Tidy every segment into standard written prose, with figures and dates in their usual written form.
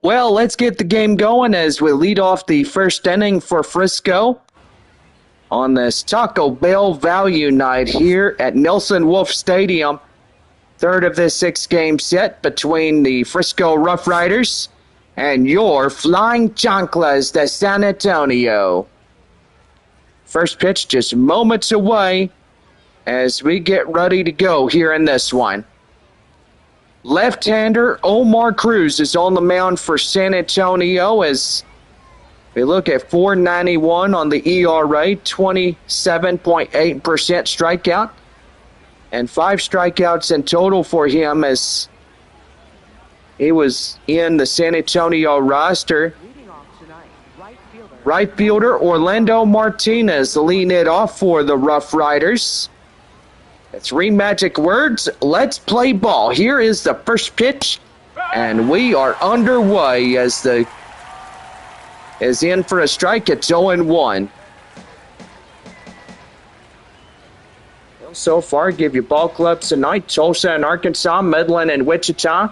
Well, let's get the game going as we lead off the first inning for Frisco on this Taco Bell Value Night here at Nelson Wolff Stadium. Third of this six-game set between the Frisco RoughRiders and your Flying Chanclas de San Antonio. First pitch just moments away as we get ready to go here in this one. Left-hander Omar Cruz is on the mound for San Antonio as we look at .491 on the ERA, 27.8% strikeout, and 5 strikeouts in total for him as he was in the San Antonio roster. Right fielder Orlando Martinez leading it off for the RoughRiders. 3 magic words, let's play ball. Here is the first pitch, and we are underway as is in for a strike. It's 0-1. So far, give you ball clubs tonight: Tulsa and Arkansas, Midland and Wichita,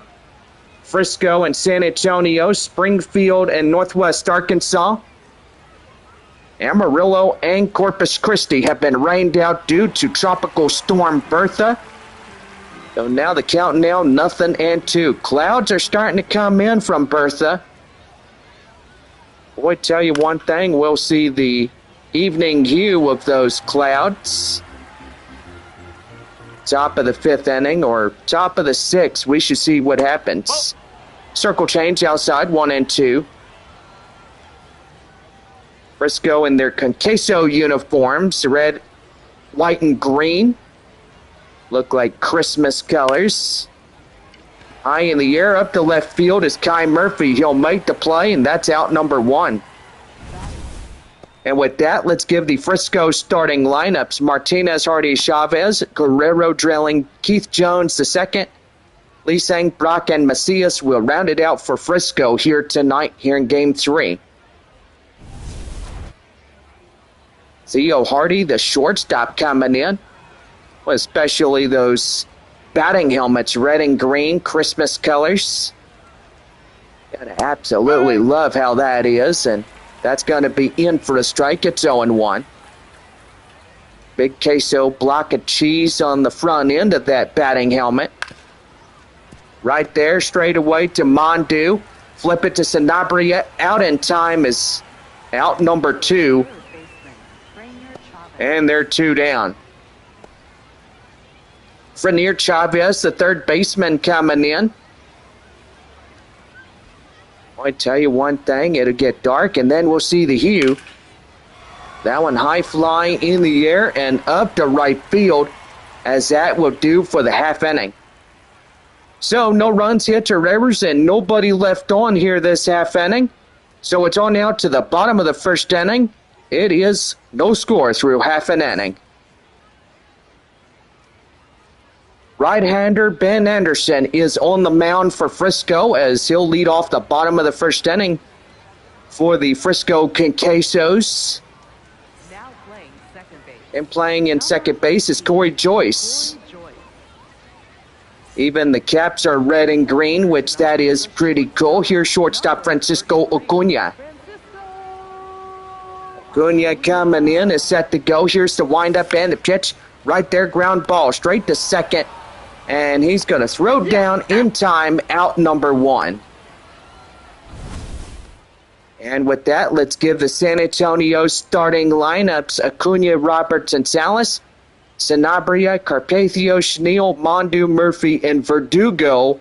Frisco and San Antonio, Springfield and Northwest Arkansas. Amarillo and Corpus Christi have been rained out due to Tropical Storm Bertha. So now the count now 0-2. Clouds are starting to come in from Bertha. Boy, tell you one thing, we'll see the evening hue of those clouds. Top of the 5th inning or top of the 6th, we should see what happens. Circle change outside, 1-2. Frisco in their Conqueso uniforms, red, white, and green. Look like Christmas colors. High in the air, up to left field is Kai Murphy. He'll make the play, and that's out number 1. And with that, let's give the Frisco starting lineups. Martinez, Hardy, Chavez, Guerrero drilling, Keith Jones II, Lee Sang, Brock, and Macias will round it out for Frisco here tonight, here in Game 3. Theo Hardy, the shortstop, coming in, especially those batting helmets, red and green, Christmas colors. Gotta absolutely love how that is, and that's going to be in for a strike. It's 0-1. Big queso block of cheese on the front end of that batting helmet. Right there, straight away to Mondu. Flip it to Sanabria. Out in time is out number 2. And they're 2 down. Frenier Chavez, the third baseman, coming in. I tell you one thing, it'll get dark, and then we'll see the hue. That one high flying in the air and up to right field, as that will do for the half inning. So no runs, hits, or errors, and nobody left on here this half inning. So it's on out to the bottom of the first inning. It is no score through half an inning. Right-hander Ben Anderson is on the mound for Frisco as he'll lead off the bottom of the first inning for the Frisco Conquesos. Now playing second base. And playing in second base is Corey Joyce. Even the caps are red and green, which that is pretty cool. Here's shortstop Francisco Acuna. Acuna coming in is set to go. Here's the windup and the pitch. Right there, ground ball straight to second. And he's going to throw down in time, out number 1. And with that, let's give the San Antonio starting lineups: Acuna, Roberts, and Salas, Sanabria, Carpathio, Schneal, Mondu, Murphy, and Verdugo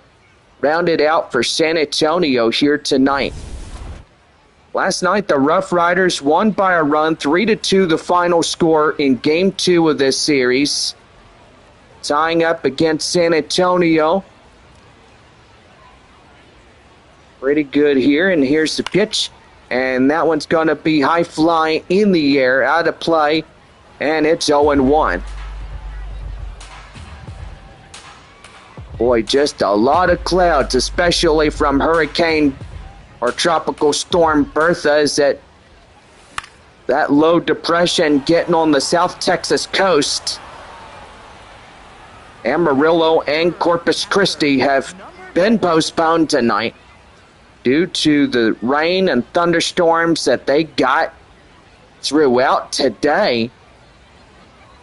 rounded out for San Antonio here tonight. Last night, the RoughRiders won by a run, 3-2 the final score in Game 2 of this series. Tying up against San Antonio. Pretty good here, and here's the pitch. And that one's going to be high flying in the air, out of play, and it's 0-1. Boy, just a lot of clouds, especially from Hurricane or Tropical Storm Bertha, is that low depression getting on the South Texas coast. Amarillo and Corpus Christi have been postponed tonight. due to the rain and thunderstorms that they got throughout today.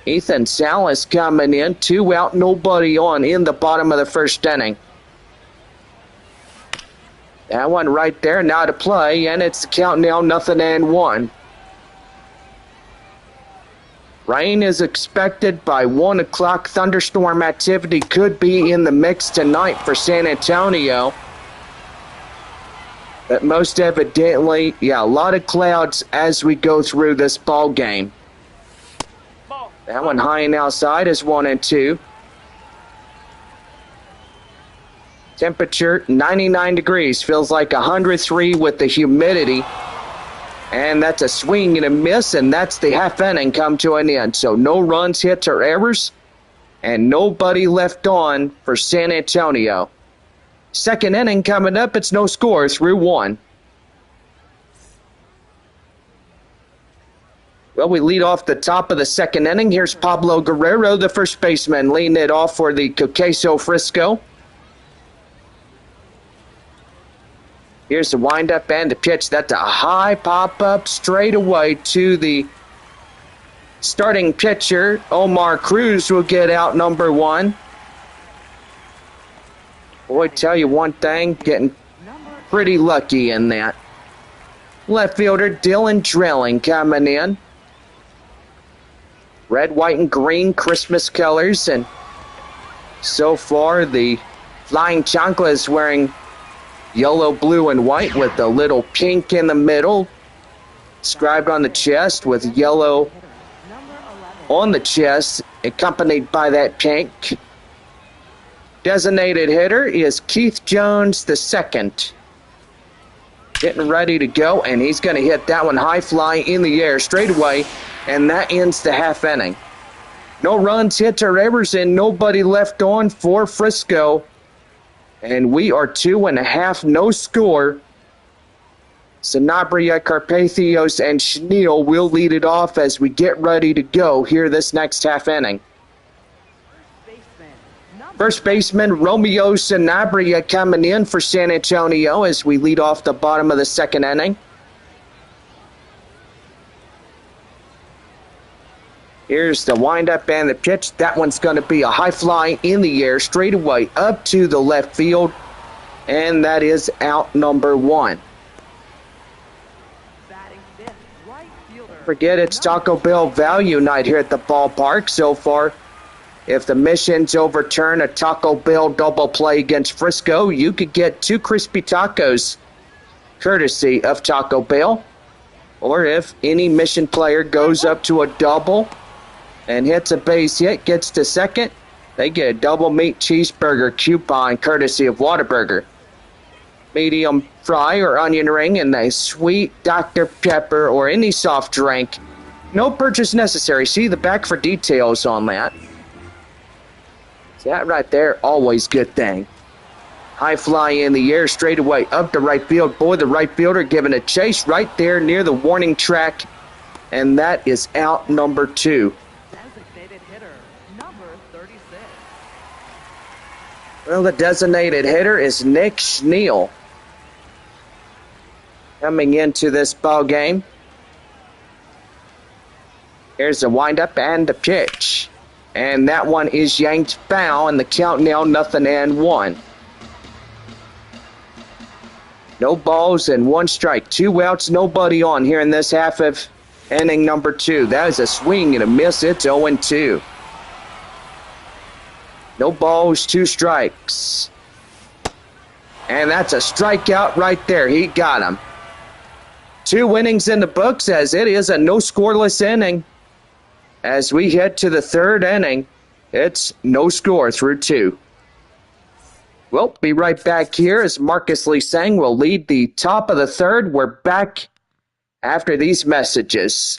Ethan Salas coming in, 2 out, nobody on in the bottom of the first inning. That one right there, now to play, and it's the count now, 0-1. Rain is expected by 1 o'clock. Thunderstorm activity could be in the mix tonight for San Antonio. But most evidently, a lot of clouds as we go through this ball game. That one high and outside is 1-2. Temperature 99 degrees, feels like 103 with the humidity. And that's a swing and a miss, and that's the half inning come to an end. So no runs, hits, or errors, and nobody left on for San Antonio. Second inning coming up, it's no score through 1. Well, we lead off the top of the second inning. Here's Pablo Guerrero, the first baseman, leading it off for the Queso Frisco. Here's the windup and the pitch. That's a high pop-up straight away to the starting pitcher. Omar Cruz will get out number 1. Boy, tell you one thing, getting pretty lucky in that. Left fielder Dylan Drilling coming in. Red, white, and green Christmas colors. And so far, the Flying Chancla is wearing yellow, blue, and white with a little pink in the middle, inscribed on the chest with yellow on the chest, accompanied by that pink. Designated hitter is Keith Jones II. Getting ready to go, and he's going to hit that one high fly in the air straight away, and that ends the half inning. No runs, hits, or errors, and nobody left on for Frisco. And we are 2.5, no score. Sanabria, Carpathios, and Schneal will lead it off as we get ready to go here this next half inning. First baseman Romeo Sanabria coming in for San Antonio as we lead off the bottom of the second inning. Here's the windup and the pitch. That one's going to be a high fly in the air, straight away up to the left field. And that is out number 1. Forget it's Taco Bell value night here at the ballpark so far. If the Missions overturn a Taco Bell double play against Frisco, you could get 2 crispy tacos courtesy of Taco Bell. Or if any Mission player goes up to a double and hits a base hit, gets to second, they get a double meat cheeseburger coupon courtesy of Whataburger. Medium fry or onion ring and a sweet Dr. Pepper or any soft drink. No purchase necessary. See the back for details on that. That right there, always good thing. High fly in the air, straight away up to right field. Boy, the right fielder giving a chase right there near the warning track. And that is out number 2. Designated hitter, number 36. Well, the designated hitter is Nick Schneal. Coming into this ball game. Here's the windup and the pitch. And that one is yanked foul, and the count now 0-1. No balls and 1 strike. 2 outs, nobody on here in this half of inning number 2. That is a swing and a miss. It's 0-2. No balls, 2 strikes. And that's a strikeout right there. He got him. 2 innings in the books as it is a no scoreless inning. As we head to the third inning, it's no score through 2. We'll be right back here as Marcus Lee Sang will lead the top of the third. We're back after these messages.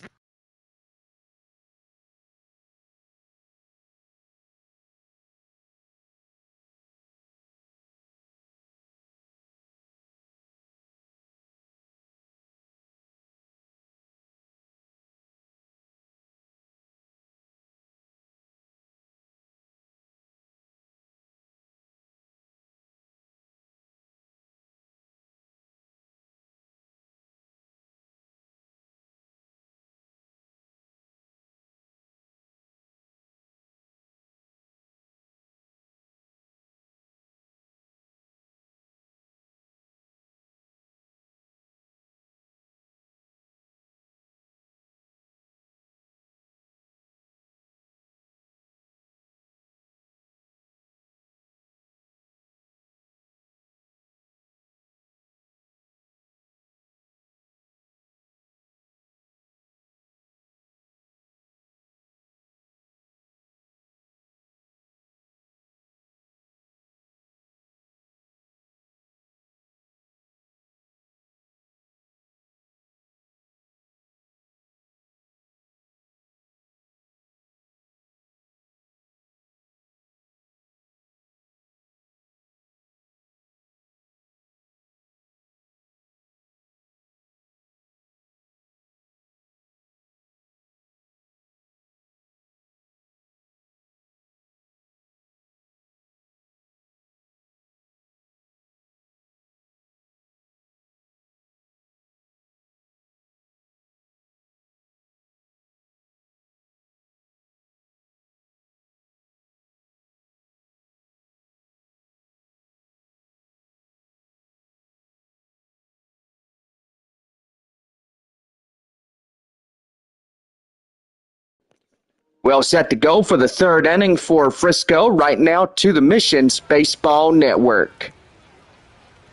Well set to go for the third inning for Frisco right now to the Missions Baseball Network.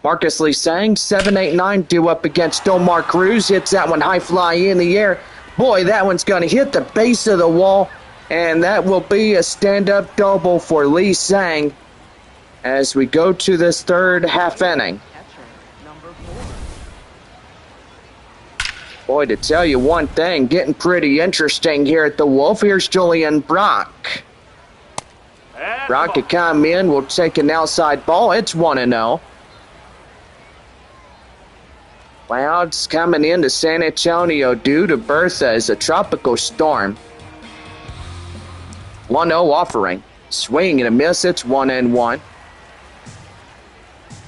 Marcus Lee Sang, 7-8-9, due up against Omar Cruz. Hits that one high fly in the air. Boy, that one's going to hit the base of the wall, and that will be a stand-up double for Lee Sang as we go to this third half inning. Catcher, number 4. Boy, to tell you one thing, getting pretty interesting here at the Wolf. Here's Julian Brock. Brock to come in, will take an outside ball. It's 1-0. Clouds coming into San Antonio due to Bertha as a tropical storm. 1-0 offering. Swing and a miss. It's 1-1.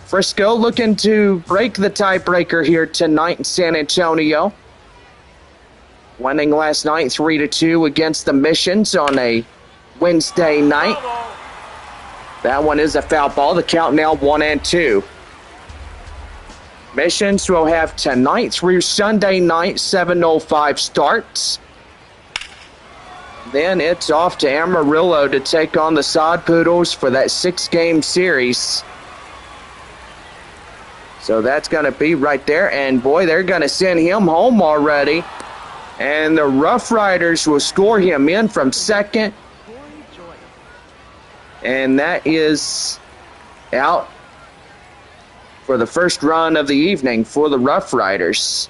Frisco looking to break the tiebreaker here tonight in San Antonio. Winning last night 3-2 against the Missions on a Wednesday night. That one is a foul ball. The count now 1-2. Missions will have tonight through Sunday night 7:05 starts. Then it's off to Amarillo to take on the Sod Poodles for that 6-game series. So that's going to be right there. And boy, they're going to send him home already. And the RoughRiders will score him in from second. And that is out for the first run of the evening for the RoughRiders.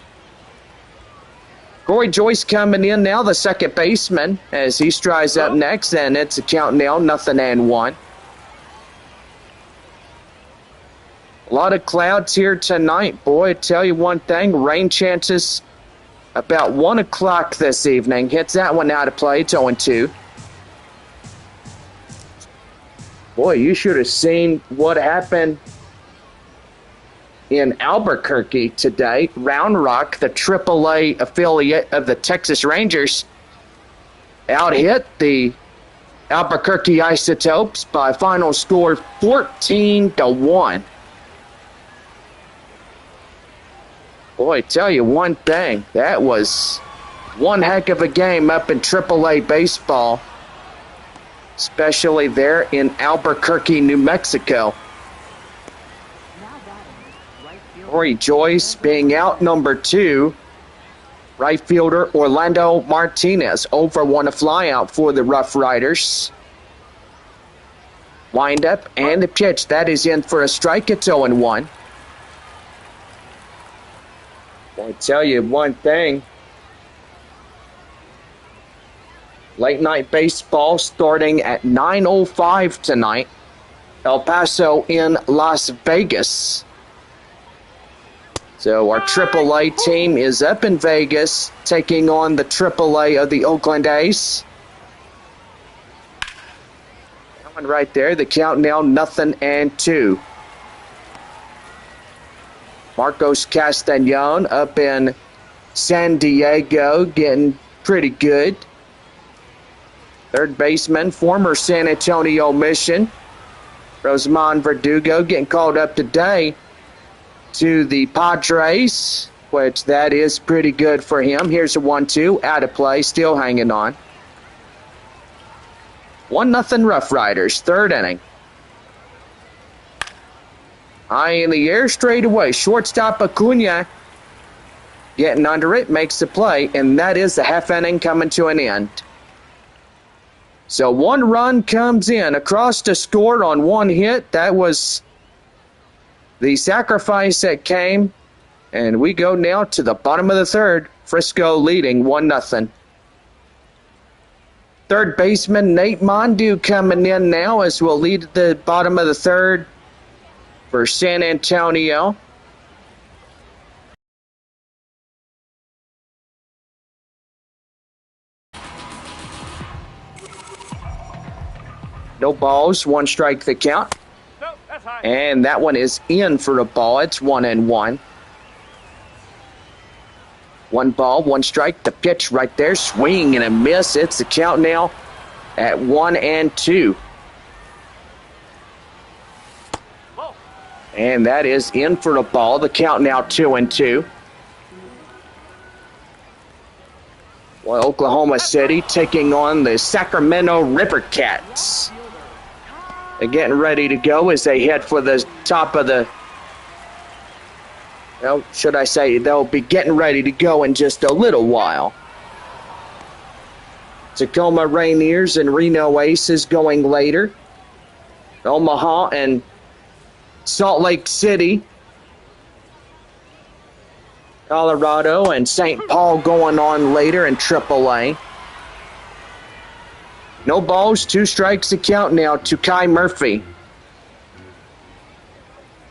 Corey Joyce coming in now, the second baseman, as he strides up next, and it's a count now, 0-1. A lot of clouds here tonight. Boy, I tell you one thing, rain chances about 1 o'clock this evening. Hits that one out of play, it's 0-2. Boy, you should have seen what happened in Albuquerque today. Round Rock, the AAA affiliate of the Texas Rangers, out-hit the Albuquerque Isotopes by a final score 14-1. Boy, tell you one thing, that was one heck of a game up in AAA baseball, especially there in Albuquerque, New Mexico. Corey Joyce being out number 2. Right fielder Orlando Martinez over one a flyout for the RoughRiders. Wind up and the pitch. That is in for a strike. It's 0-1. I'll tell you one thing. Late night baseball starting at 9:05 tonight. El Paso in Las Vegas. So our AAA team is up in Vegas, taking on the AAA of the Oakland A's. That one right there, the count now 0-2. Marcos Castañon up in San Diego, getting pretty good. Third baseman, former San Antonio Mission, Rosamond Verdugo, getting called up today to the Padres, which that is pretty good for him. Here's a 1-2, out of play, still hanging on. 1-0 RoughRiders, third inning. High in the air, straight away. Shortstop Acuna getting under it, makes the play, and that is the half inning coming to an end. So 1 run comes in across the score on 1 hit. That was the sacrifice that came, and we go now to the bottom of the third. Frisco leading 1-0. Third baseman Nate Mondu coming in now as we'll lead at the bottom of the third for San Antonio. No balls, 1 strike the count. And that one is in for a ball. It's 1-1. 1 ball, 1 strike. The pitch right there. Swing and a miss. It's the count now at 1-2. And that is in for a ball. The count now 2-2. Well, Oklahoma City taking on the Sacramento River Cats. They're getting ready to go as they head for the top of the, well, should I say, they'll be getting ready to go in just a little while. Tacoma Rainiers and Reno Aces going later. Omaha and Salt Lake City, Colorado and St. Paul going on later in AAA. No balls, 2 strikes to count now to Kai Murphy.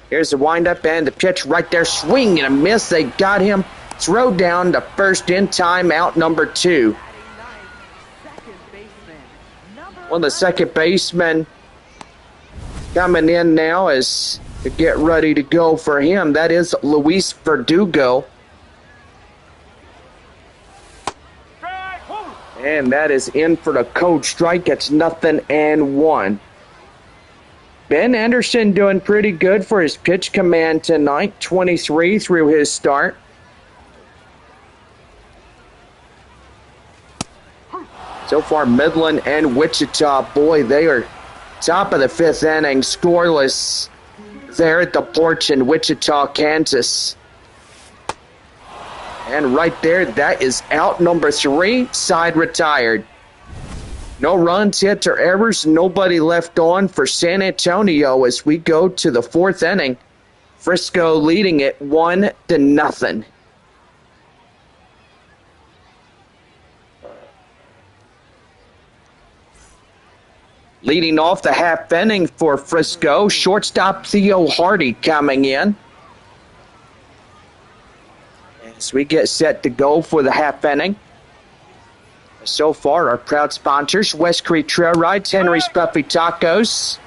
Here's the windup and the pitch right there. Swing and a miss. They got him. Throw down to first in time, out number 2. Well, the second baseman coming in now is to get ready to go for him. That is Luis Verdugo. And that is in for the code strike. It's 0-1. Ben Anderson doing pretty good for his pitch command tonight. 23 through his start. So far, Midland and Wichita, boy, they are top of the 5th inning, scoreless there at the porch in Wichita, Kansas. And right there, that is out number 3, side retired. No runs, hits, or errors, nobody left on for San Antonio as we go to the 4th inning. Frisco leading it 1-0. Leading off the half inning for Frisco, shortstop Theo Hardy coming in. As we get set to go for the half inning. So far, our proud sponsors, West Creek Trail Rides, Henry's Buffy Tacos,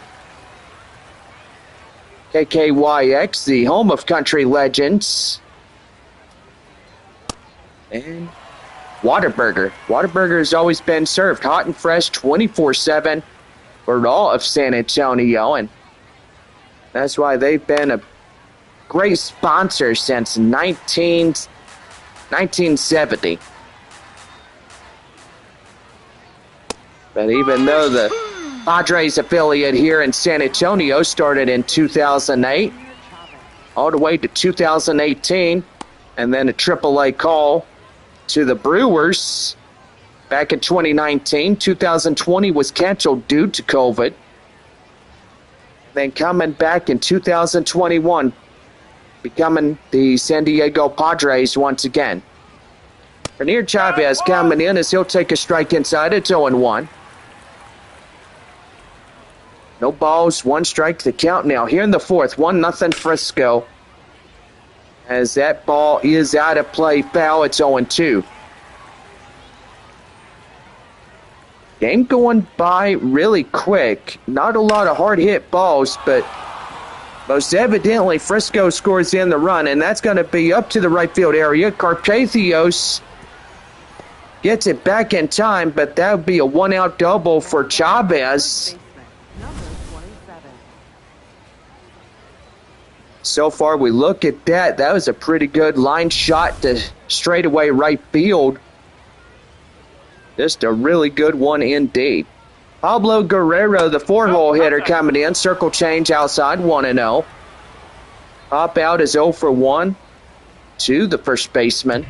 KKYX, the home of country legends, and Whataburger. Whataburger has always been served hot and fresh 24/7 for all of San Antonio, and that's why they've been a great sponsor since 1970. But even though the Padres affiliate here in San Antonio started in 2008, all the way to 2018, and then a AAA call to the Brewers back in 2019. 2020 was canceled due to COVID. Then coming back in 2021, becoming the San Diego Padres once again. Rainier Chavez coming in as he'll take a strike inside. It's 0-1. No balls, 1 strike to count now. Here in the 4th, 1-0 Frisco. As that ball is out of play, foul, it's 0-2. Game going by really quick. Not a lot of hard hit balls, but most evidently Frisco scores in the run, and that's going to be up to the right field area. Carpathios gets it back in time, but that would be a 1-out double for Chavez. So far, we look at that. That was a pretty good line shot to straightaway right field. Just a really good one indeed. Pablo Guerrero, the 4-hole hitter, coming in. Circle change outside, 1-0. Pop out is 0-1 to the first baseman.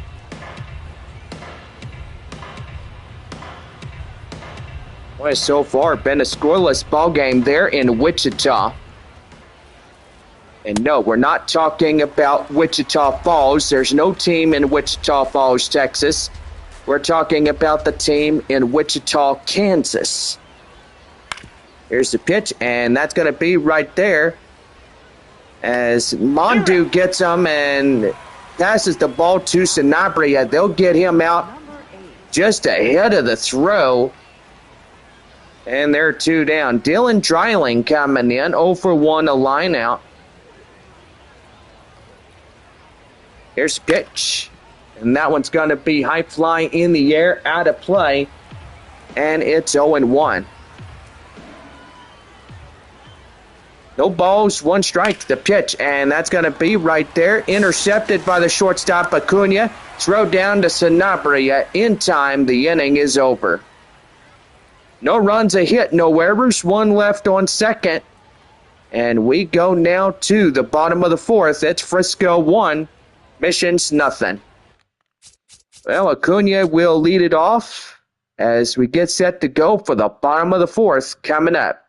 Well, so far, been a scoreless ball game there in Wichita. And no, we're not talking about Wichita Falls. There's no team in Wichita Falls, Texas. We're talking about the team in Wichita, Kansas. Here's the pitch, and that's going to be right there as Mondu gets him and passes the ball to Sanabria. They'll get him out just ahead of the throw. And they're 2 down. Dylan Dreiling coming in, 0-1, a line out. Here's pitch. And that one's going to be high fly in the air, out of play. And it's 0-1. No balls, one strike, the pitch, and that's going to be right there. Intercepted by the shortstop, Acuna. Throw down to Sanabria. In time, the inning is over. No runs, a hit, no errors, one left on second. And we go now to the bottom of the fourth. It's Frisco 1, Missions nothing. Well, Acuna will lead it off as we get set to go for the bottom of the fourth coming up.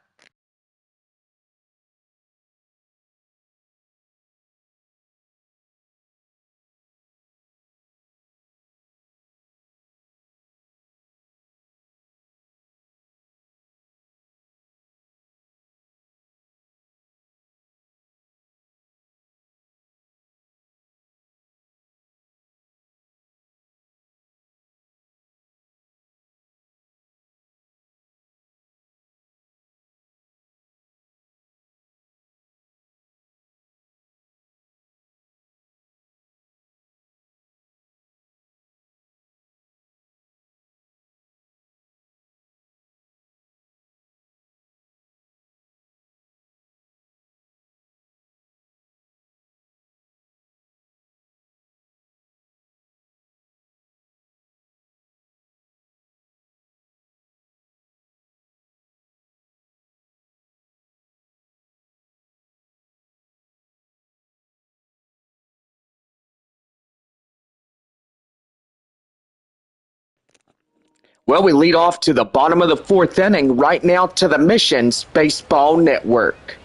Well, we lead off to the bottom of the fourth inning right now to the Missions Baseball Network.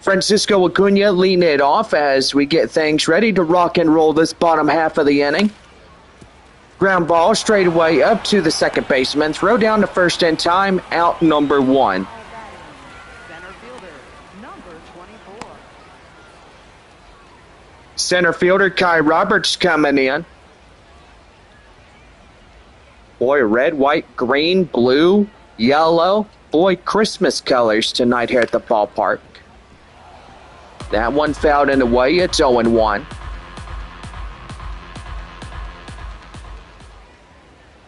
Francisco Acuna leading it off as we get things ready to rock and roll this bottom half of the inning. Ground ball straight away up to the second baseman. Throw down to first in time, out number 1. Center fielder, number 24. Center fielder Kai Roberts coming in. Boy, red, white, green, blue, yellow. Boy, Christmas colors tonight here at the ballpark. That one fouled in the way. It's 0-1.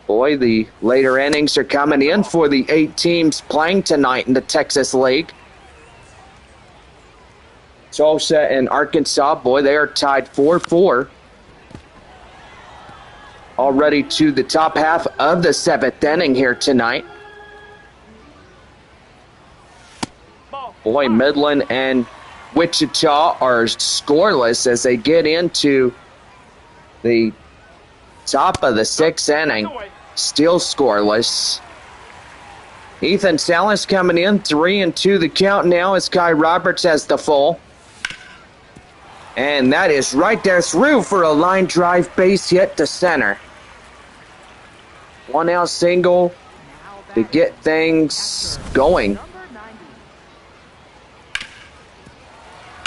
Boy, the later innings are coming in for the 8 teams playing tonight in the Texas League. Tulsa and Arkansas, boy, they are tied 4-4. Already to the top half of the 7th inning here tonight. Boy, Midland and Wichita are scoreless as they get into the top of the 6th inning. Still scoreless. Ethan Salas coming in, 3-2 the count now as Kai Roberts has the full. And that is right there through for a line drive base hit to center. 1 out single to get things going.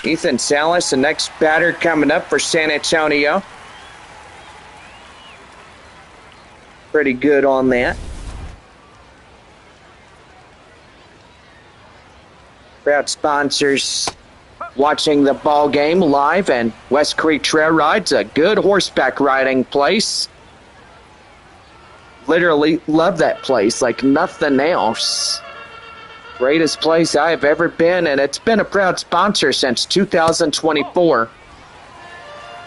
Ethan Salas, the next batter coming up for San Antonio. Pretty good on that. Proud sponsors watching the ball game live, and West Creek Trail Rides, a good horseback riding place. Literally love that place like nothing else. Greatest place I've ever been, and it's been a proud sponsor since 2024.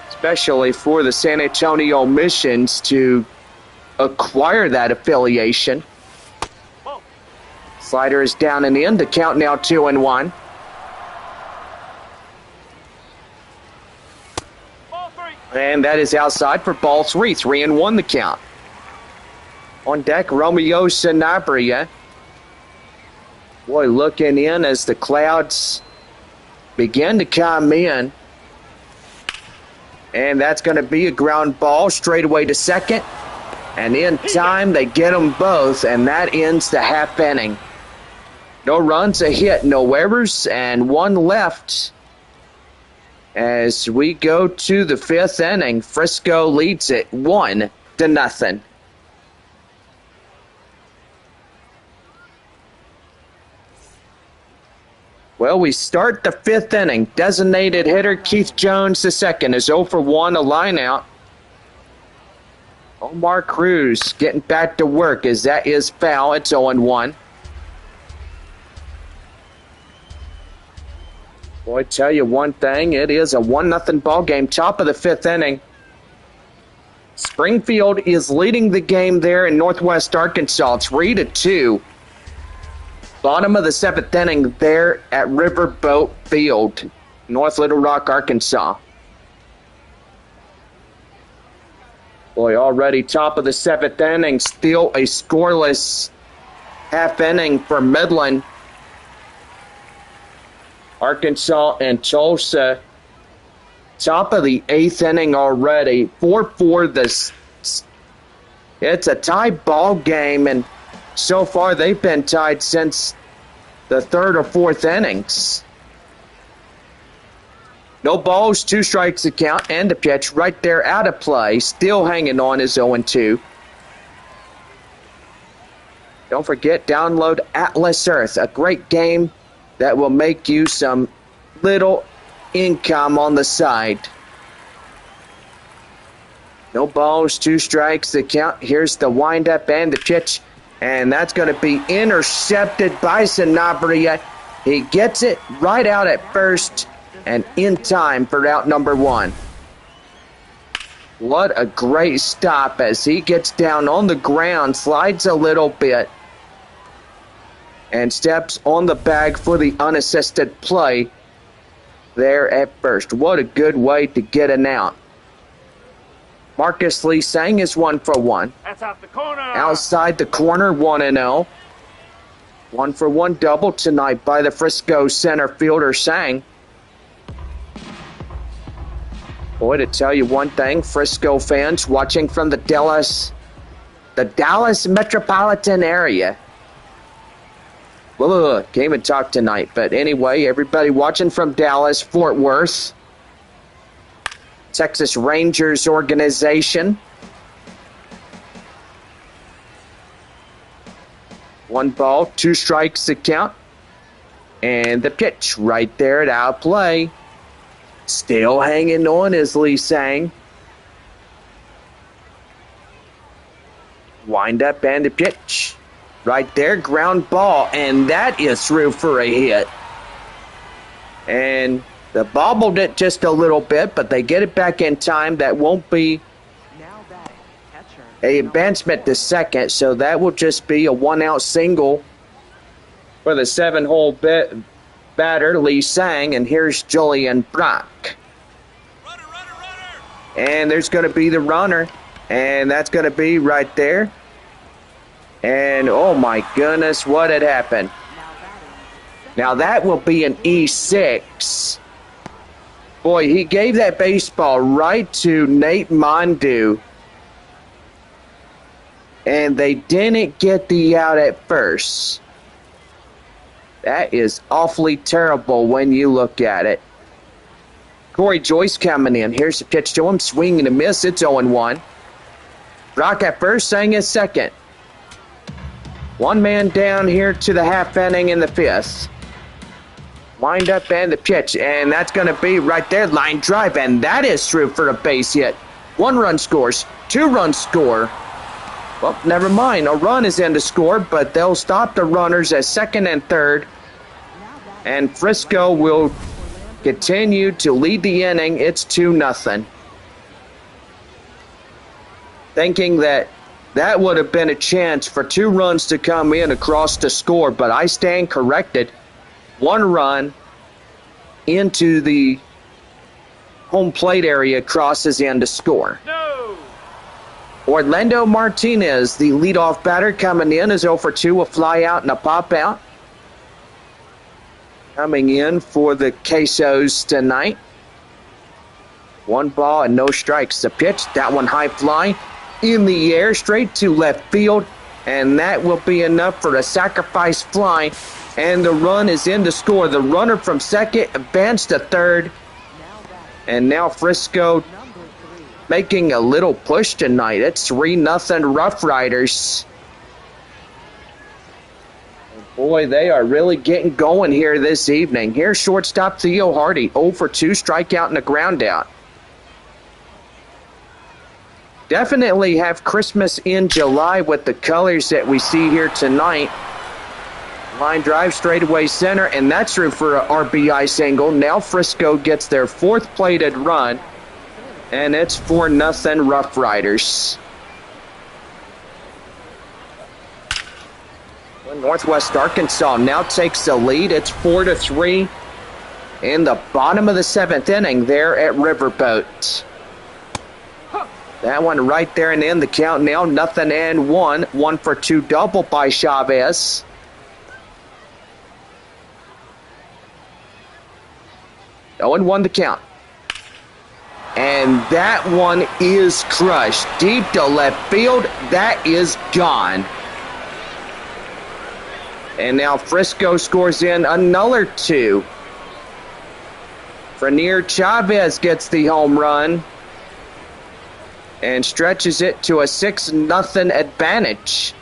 Especially for the San Antonio Missions to acquire that affiliation. Slider is down and in. The count now 2-1. And that is outside for ball 3. 3-1 the count. On deck, Romeo Sanabria. Boy, looking in as the clouds begin to come in. And that's going to be a ground ball straight away to second. And in time, they get them both, and that ends the half inning. No runs, a hit, no errors, and 1 left. As we go to the 5th inning, Frisco leads it 1-0. Well, we start the 5th inning. Designated hitter Keith Jones II is 0 for 1, a line out. Omar Cruz getting back to work as that is foul. It's 0-1. Boy, tell you one thing, it is a 1-0 ball game, top of the 5th inning. Springfield is leading the game there in Northwest Arkansas, 3-2. Bottom of the 7th inning there at Riverboat Field, North Little Rock, Arkansas. Boy, already top of the 7th inning, still a scoreless half inning for Midland. Arkansas and Tulsa, top of the 8th inning already, 4-4. It's a tie ball game, and so far they've been tied since the 3rd or 4th innings. No balls, 2 strikes to count, and the pitch right there out of play. Still hanging on is 0-2. Don't forget, download Atlas Earth, a great game that will make you some little income on the side. No balls, 2 strikes to count. Here's the windup and the pitch, and that's going to be intercepted by Sanabria. He gets it right out at first and in time for out number 1. What a great stop as he gets down on the ground, slides a little bit, and steps on the bag for the unassisted play there at first. What a good way to get an out. Marcus Lee Sang is 1 for 1. That's out the corner. Outside the corner, 1-0. 1 for 1 double tonight by the Frisco center fielder Sang. Boy, to tell you one thing, Frisco fans watching from the Dallas metropolitan area. Well, can't even talk tonight. But anyway, everybody watching from Dallas, Fort Worth, Texas Rangers organization. 1 ball, 2 strikes to count. And the pitch right there at out play. Still hanging on is Lee Sang. Wind up and the pitch. Right there, ground ball, and that is through for a hit. And they bobbled it just a little bit, but they get it back in time. That won't be a advancement to second, so that will just be a 1-out single for the 7-hole batter, Lee Sang, and here's Julian Brock. Runner. And there's going to be the runner, and that's going to be right there. And, oh my goodness, what had happened? Now that will be an E6. Boy, he gave that baseball right to Nate Mondu. And they didn't get the out at first. That is awfully terrible when you look at it. Corey Joyce coming in. Here's the pitch to him. Swing and a miss. It's 0-1. Brock at first, Sang at second. 1 man down here to the half inning in the 5th. Wind up and the pitch. And that's going to be right there. Line drive. And that is through for a base hit. 1 run scores. 2 runs score. Well, never mind. A run is in to score, but they'll stop the runners at second and third. And Frisco will continue to lead the inning. It's 2-0. Thinking that would have been a chance for 2 runs to come in across the score, but I stand corrected. 1 run into the home plate area crosses in to score. No. Orlando Martinez, the leadoff batter, coming in, is 0 for 2, a fly out and a pop out. Coming in for the Quesos tonight. 1 ball and no strikes. The pitch, that one high fly in the air, straight to left field, and that will be enough for a sacrifice fly, and the run is in to score. The runner from second advanced to third, and now Frisco making a little push tonight. It's 3-0 RoughRiders. Boy, they are really getting going here this evening. Here's shortstop Theo Hardy, 0 for 2, strikeout and a ground out. Definitely have Christmas in July with the colors that we see here tonight. Line drive, straightaway center, and that's through for an RBI single. Now Frisco gets their fourth plated run, and it's 4-0 Rough Riders. Northwest Arkansas now takes the lead. It's 4-3 in the bottom of the seventh inning there at Riverboat. That one right there and in the count now, 0-1. 1-for-2 double by Chavez. Owen won the count. And that one is crushed. Deep to left field. That is gone. And now Frisco scores in another 2. Frenier Chavez gets the home run and stretches it to a 6-0 advantage.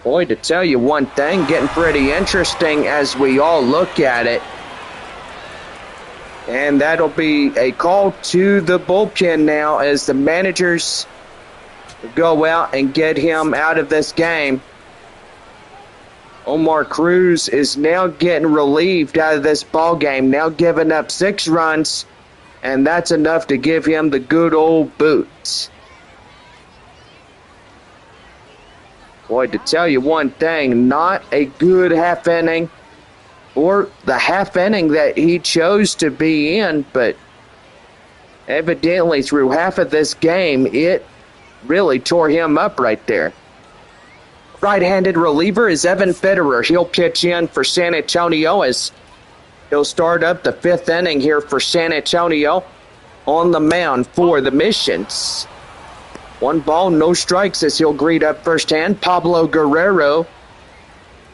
Boy, to tell you one thing, getting pretty interesting as we all look at it. And that'll be a call to the bullpen now as the managers go out and get him out of this game. Omar Cruz is now getting relieved out of this ball game, now giving up 6 runs, and that's enough to give him the good old boot. Boy, to tell you one thing, not a good half inning, or the half inning that he chose to be in, but evidently through half of this game, it really tore him up right there. Right-handed reliever is Evan Fitterer. He'll pitch in for San Antonio as he'll start up the 5th inning here for San Antonio on the mound for the Missions. 1 ball, no strikes as he'll greet up first hand. Pablo Guerrero,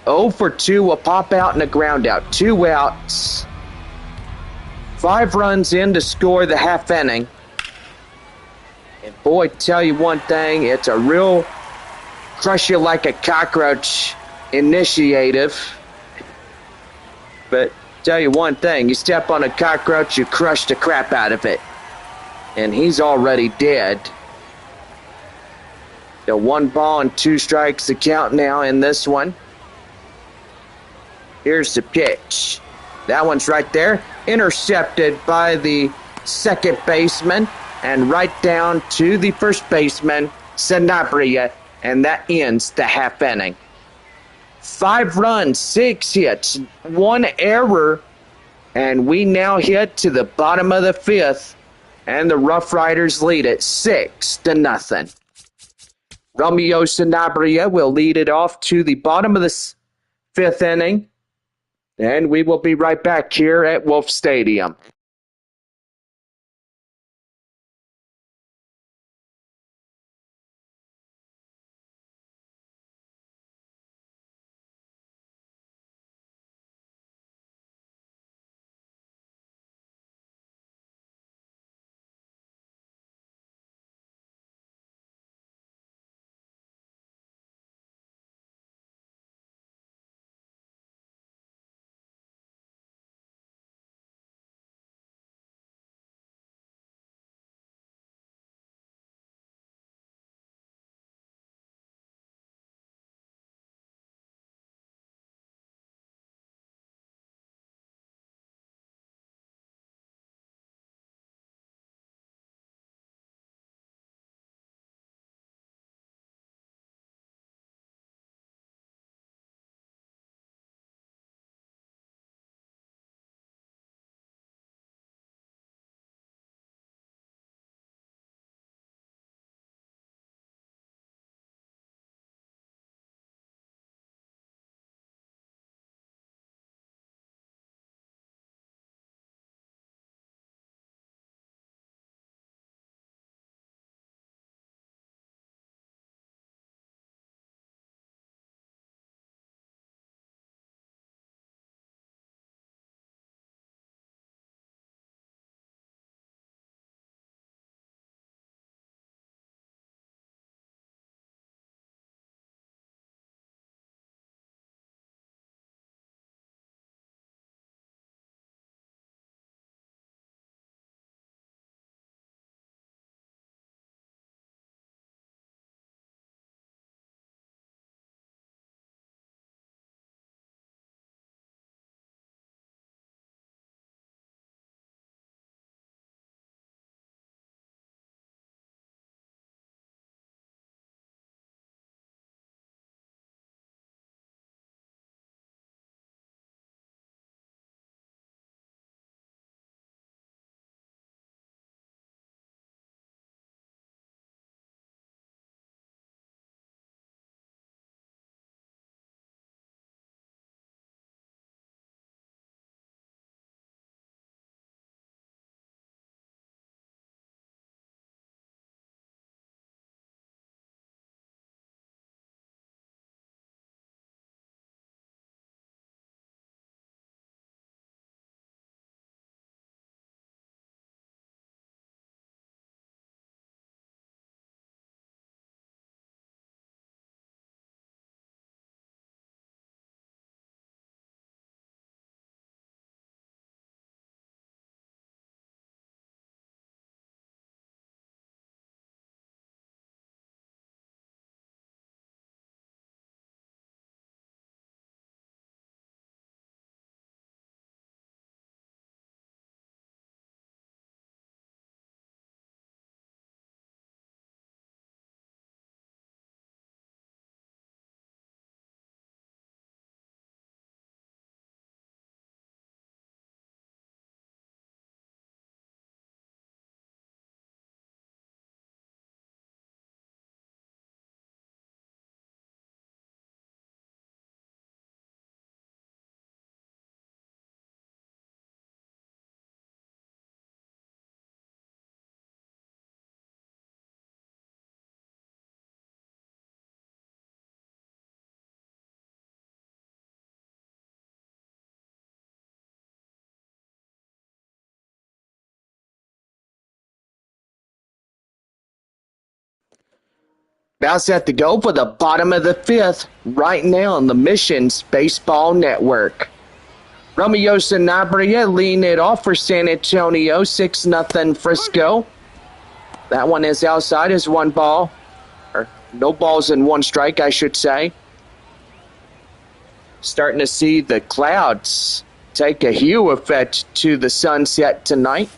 0-for-2, a pop out and a ground out. 2 outs. 5 runs in to score the half inning. And boy, tell you one thing, it's a real crush you like a cockroach initiative. But tell you one thing, you step on a cockroach, you crush the crap out of it. And he's already dead. The 1 ball and 2 strikes the count now in this one. Here's the pitch. That one's right there. Intercepted by the second baseman. And right down to the first baseman, Sanabria. And that ends the half inning. 5 runs, 6 hits, 1 error. And we now hit to the bottom of the 5th. And the Rough Riders lead it 6-0. Romeo Sanabria will lead it off to the bottom of the 5th inning. And we will be right back here at Wolf Stadium. About set to go for the bottom of the fifth right now on the Missions Baseball Network. Romeo Sanabria leading it off for San Antonio, 6-0 Frisco. That one is outside, is one ball, or no balls and one strike, I should say. Starting to see the clouds take a hue effect to the sunset tonight.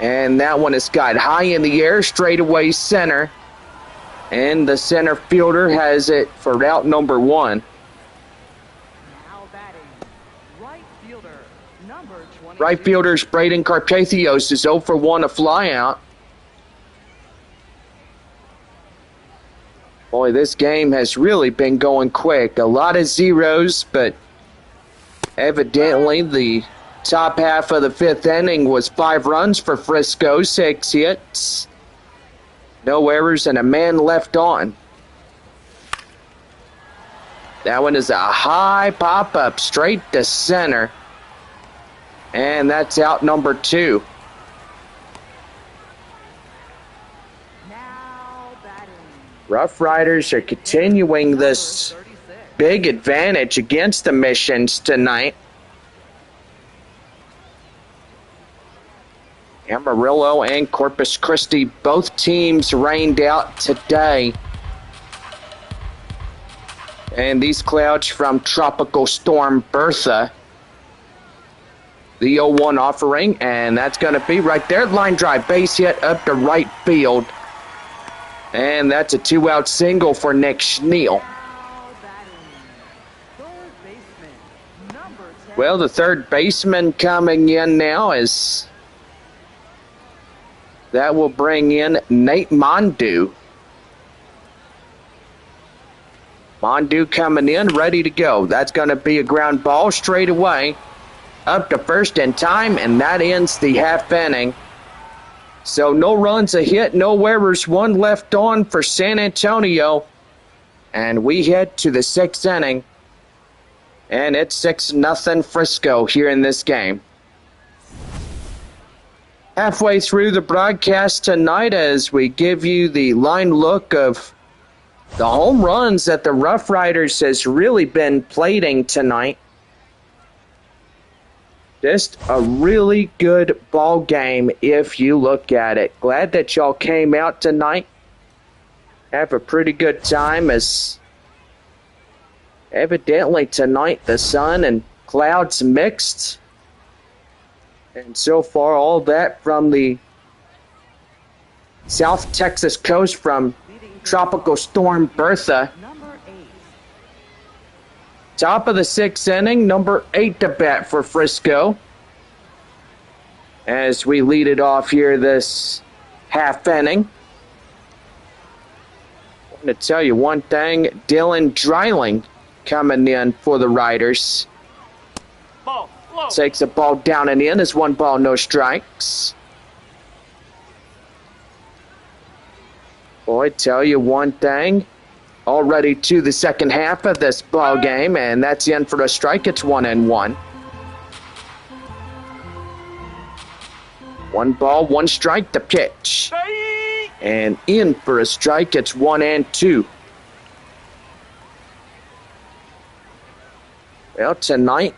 And that one is got high in the air, straightaway center. And the center fielder has it for out number one. Now batting, right fielder, number 22. Right fielder's Braden Carpathios is 0 for 1, a fly out. Boy, this game has really been going quick. A lot of zeros, but evidently the top half of the fifth inning was 5 runs for Frisco, 6 hits. No errors and a man left on. That one is a high pop-up straight to center. And that's out number 2. Now batting, RoughRiders are continuing this number 36. big advantage against the Missions tonight. Amarillo and Corpus Christi, both teams rained out today. And these clouds from Tropical Storm Bertha. The 0-1 offering, and that's going to be right there. Line drive, base hit up to right field. And that's a 2-out single for Nick Schneal. Now batting, third baseman, number 10. Well, the third baseman coming in now is... that will bring in Nate Mondu. Mondu coming in, ready to go. That's going to be a ground ball straight away. Up to first in time, and that ends the half inning. So no runs, a hit, no errors, one left on for San Antonio. And we head to the 6th inning. And it's 6-0 Frisco here in this game. Halfway through the broadcast tonight as we give you the line look of the home runs that the RoughRiders has really been plating tonight. Just a really good ball game if you look at it. Glad that y'all came out tonight. Have a pretty good time as evidently tonight the sun and clouds mixed. And so far, all that from the South Texas coast from Tropical Storm Bertha. Number 8. Top of the 6th inning, number 8 to bat for Frisco. As we lead it off here this half inning. I want to tell you one thing, Dylan Dreiling coming in for the Riders. Ball. Low. Takes the ball down and in. Is 1 ball, no strikes. Boy, tell you one thing. Already to the second half of this ball game, and that's in for a strike. It's 1-1. 1 ball, 1 strike to pitch. And in for a strike. It's 1-2. Well, tonight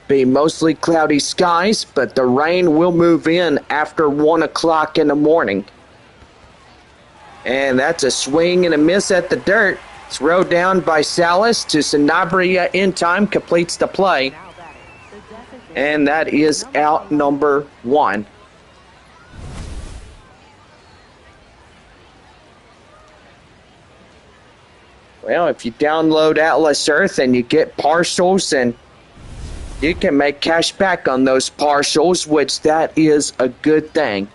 be mostly cloudy skies, but the rain will move in after 1 o'clock in the morning. And that's a swing and a miss at the dirt. Throw down by Salas to Sanabria in time, completes the play. Now batting, the designated And that is out number 1. Well, if you download Atlas Earth and you get parcels, and you can make cash back on those parcels, which that is a good thing.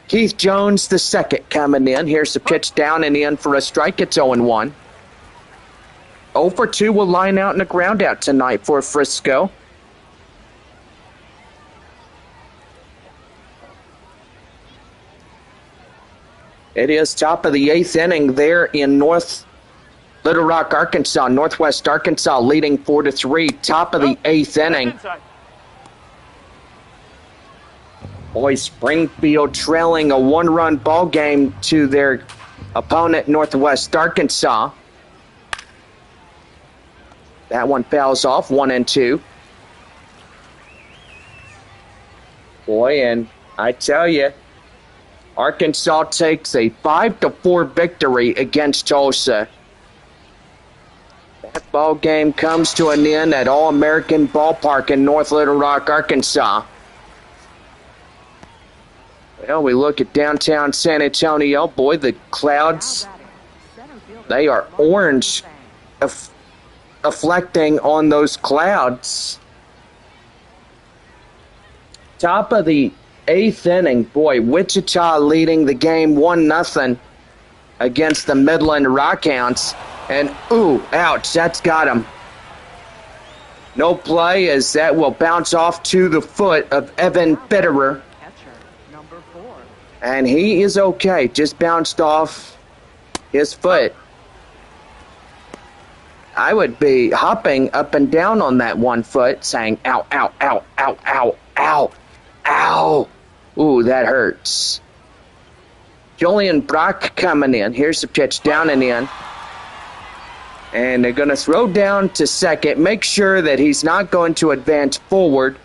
Keith Jones, the second, coming in. Here's the pitch down and in for a strike. It's 0-1. 0 for 2 will line out in a ground out tonight for Frisco. It is top of the 8th inning there in Little Rock, Arkansas. Northwest Arkansas leading 4-3. Top of the 8th inning. Inside. Boy, Springfield trailing a 1-run ball game to their Opponent, Northwest Arkansas. That one fouls off, 1-2. Boy, and I tell you, Arkansas takes a 5-4 victory against Tulsa. That ball game comes to an end at All-American Ballpark in North Little Rock, Arkansas. Well, we look at downtown San Antonio. Boy, the clouds, they are orange, reflecting on those clouds. Top of the 8th inning. Boy, Wichita leading the game 1-0 against the Midland Rockhounds. And, ooh, ouch, that's got him. No play as that will bounce off to the foot of Evan Fitterer. And he is okay, just bounced off his foot. I would be hopping up and down on that one foot saying, ow, ow, ow, ow, ow, ow, ow. Ooh, that hurts. Julian Brock coming in. Here's the pitch down and in. And they're going to throw down to second. Make sure that he's not going to advance forward.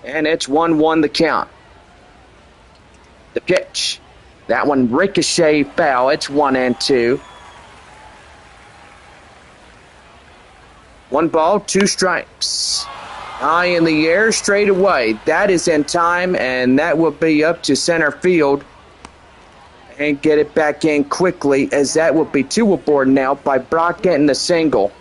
And it's 1-1 the count. The pitch. That one ricochet foul. It's 1-2. 1 ball, 2 strikes. High in the air, straight away. That is in time, and that will be up to center field. And get it back in quickly, as that will be 2 aboard now by Brock getting the single.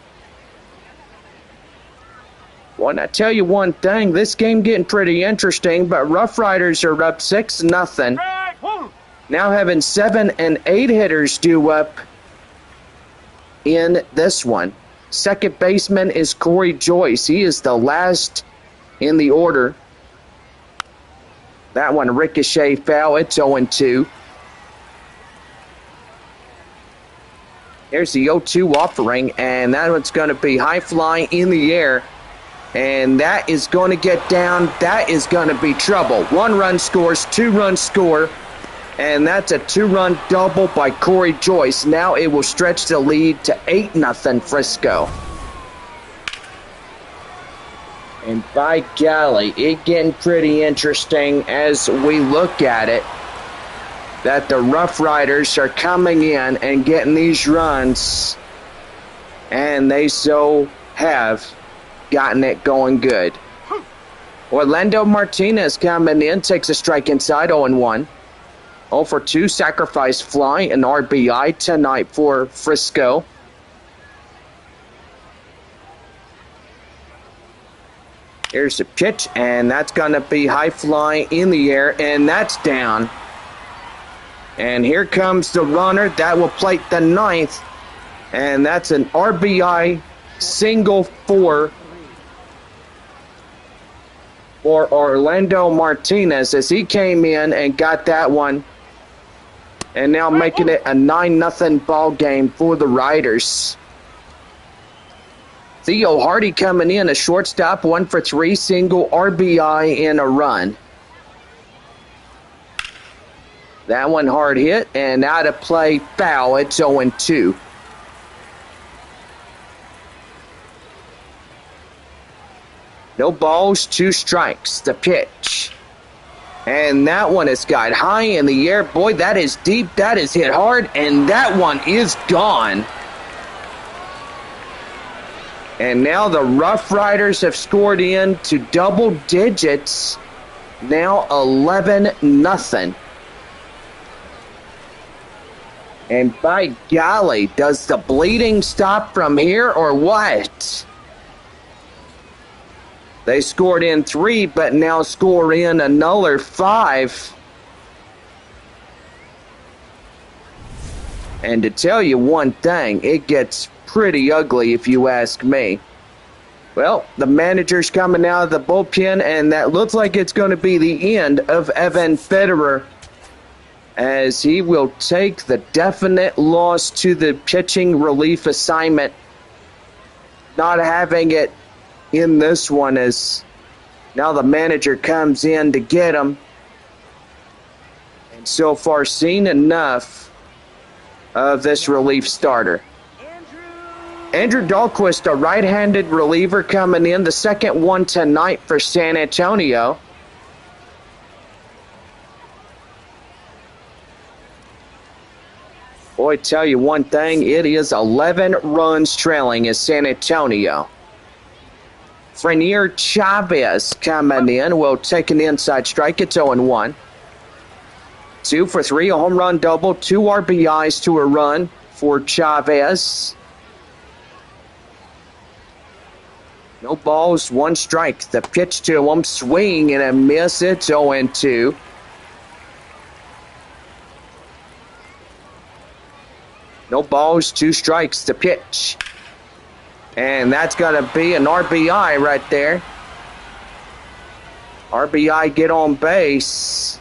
Well, I tell you one thing, this game getting pretty interesting, but RoughRiders are up 6-0. Now having 7 and 8 hitters due up in this one. Second baseman is Corey Joyce. He is the last in the order. That one ricochet foul. It's 0-2. Here's the 0-2 offering, and that one's going to be high flying in the air. And that is going to get down. That is going to be trouble. 1 run scores, 2 runs score. And that's a 2-run double by Corey Joyce. Now it will stretch the lead to 8-0 Frisco. And by golly, it getting pretty interesting as we look at it. That the RoughRiders are coming in and getting these runs. And they so have gotten it going good. Orlando Martinez coming in, takes a strike inside, 0-1. 0 for 2, sacrifice fly, an RBI tonight for Frisco. Here's the pitch, and that's going to be high fly in the air, and that's down. And here comes the runner. That will plate the 9th, and that's an RBI single for Orlando Martinez as he came in and got that one. And now making it a 9-0 ball game for the Riders. Theo Hardy coming in, a shortstop, 1 for 3, single RBI in a run. That one hard hit and out of play, foul. It's 0-2. No balls, 2 strikes. The pitch. And that one is got high in the air. Boy, that is deep. That is hit hard. And that one is gone. And now the RoughRiders have scored in to double digits. Now 11-0. And by golly, does the bleeding stop from here or what? They scored in 3, but now score in another 5. And to tell you one thing, it gets pretty ugly if you ask me. Well, the manager's coming out of the bullpen, and that looks like it's going to be the end of Evan Fitterer, as he will take the definite loss to the pitching relief assignment. Not having it in this one, as now the manager comes in to get him. And So far, seen enough of this relief starter. Andrew Dahlquist, a right-handed reliever coming in, the second one tonight for San Antonio. Boy, tell you one thing, it is 11 runs trailing as San Antonio. Frenier Chavez coming in, will take an inside strike. It's 0-1. 2 for 3, a home run double, 2 RBIs to a run for Chavez. No balls, 1 strike. The pitch to him, swing and a miss. It's 0-2. No balls, 2 strikes. The pitch. And that's going to be an RBI right there. RBI get on base.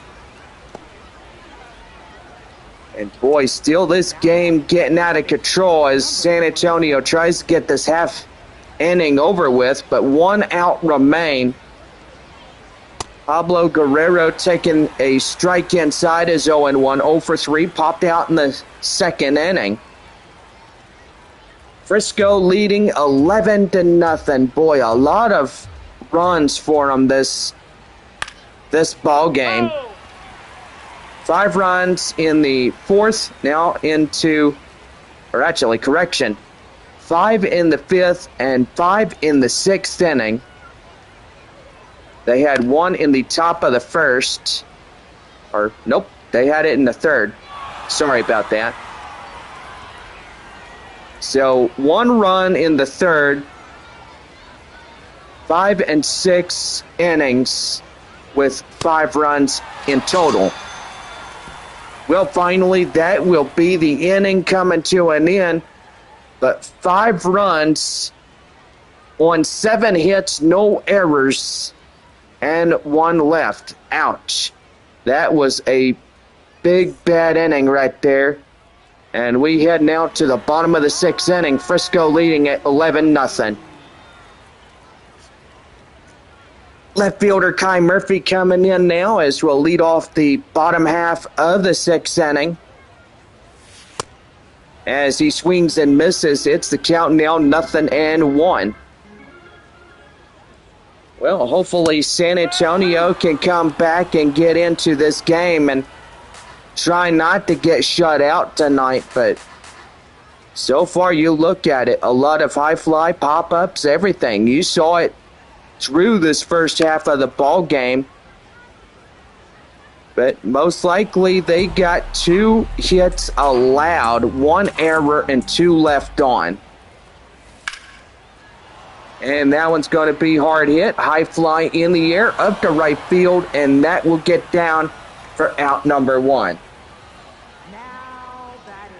And boy, still this game getting out of control as San Antonio tries to get this half inning over with, but 1 out remain. Pablo Guerrero taking a strike inside is 0-1, 0 for 3, popped out in the second inning. Frisco leading 11-0. Boy, a lot of runs for them this ball game. 5 runs in the fourth, now into, or actually, correction, 5 in the 5th and 5 in the 6th inning. They had 1 in the top of the 1st. Or, nope, they had it in the 3rd. Sorry about that. So, 1 run in the 3rd. 5 and 6 innings with 5 runs in total. Well, finally, that will be the inning coming to an end. But 5 runs on 7 hits, no errors, and 1 left. Ouch. That was a big, bad inning right there. And we head now to the bottom of the 6th inning. Frisco leading at 11-0. Left fielder Kai Murphy coming in now as we'll lead off the bottom half of the 6th inning. As he swings and misses, it's the count now 0-1. Well, hopefully San Antonio can come back and get into this game and try not to get shut out tonight. But so far, you look at it, a lot of high fly pop-ups, everything. You saw it through this first half of the ball game. But most likely they got 2 hits allowed, 1 error, and 2 left on. And that one's going to be hard hit. High fly in the air, up to right field, and that will get down for out number 1. Now batting.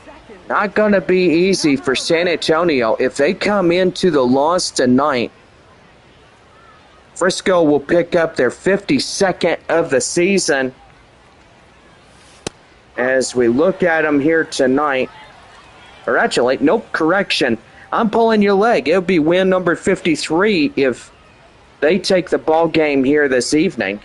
Second. Not going to be easy for San Antonio. If they come into the loss tonight, Frisco will pick up their 52nd of the season. As we look at them here tonight, or actually, nope, correction. I'm pulling your leg. It'll be win number 53 if they take the ball game here this evening.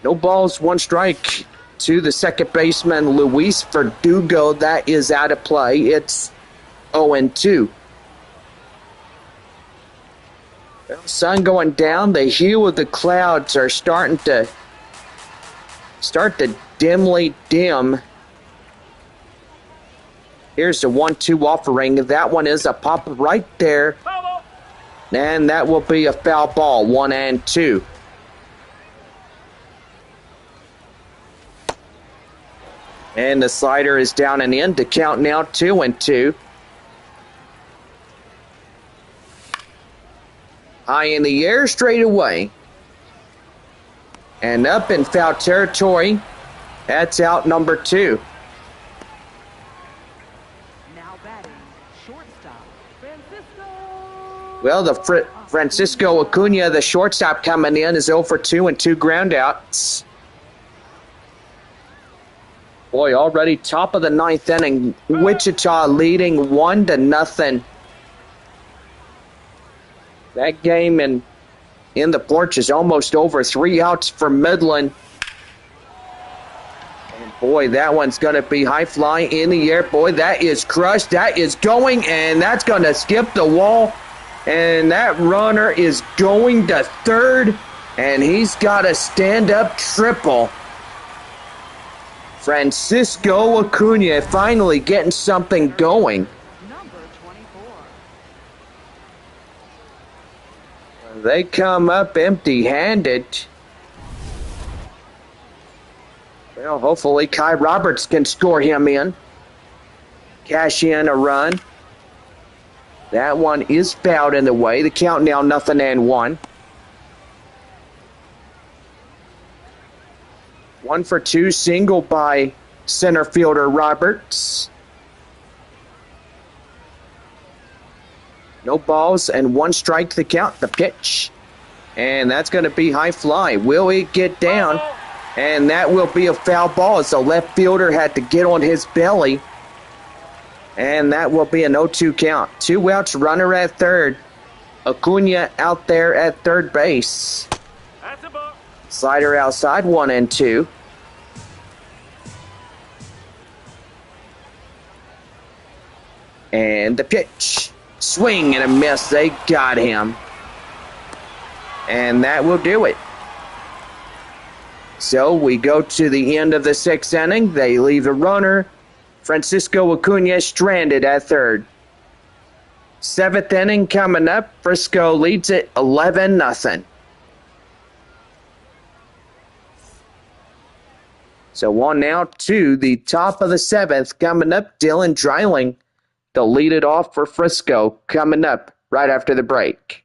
No balls, 1 strike to the second baseman, Luis Verdugo. That is out of play. It's 0-2. Well, sun going down. The hue of the clouds are starting to dimly dim. Here's the 1-2 offering. That one is a pop right there. And that will be a foul ball, 1-2. And the slider is down and in to count now 2-2. High in the air, straight away. And up in foul territory. That's out number 2. Now batting. Shortstop. Francisco. Well, the Francisco Acuna, the shortstop coming in, is 0 for 2 and 2 ground outs. Boy, already top of the 9th inning. Wichita leading 1-0. That game in in the porch is almost over. 3 outs for Midland. And boy, that one's going to be high fly in the air. Boy, that is crushed. That is going, and that's going to skip the wall. And that runner is going to third, and he's got a stand-up triple. Francisco Acuna finally getting something going. Number 24. They come up empty-handed. Well, hopefully Kai Roberts can score him in. Cash in a run. That one is fouled in the way. The count now 0-1. 1 for 2, single by center fielder Roberts. No balls and 1 strike to the count. The pitch. And that's going to be high fly. Will it get down? And that will be a foul ball as the left fielder had to get on his belly. And that will be an 0-2 count. 2 outs, runner at third. Acuna out there at third base. That's a ball. Slider outside, 1-2. And the pitch. Swing and a miss. They got him. And that will do it. So we go to the end of the 6th inning. They leave the runner. Francisco Acuna stranded at third. 7th inning coming up. Frisco leads it 11-0. So on now to the top of the 7th. Coming up, Dylan Dreiling. They'll lead it off for Frisco coming up right after the break.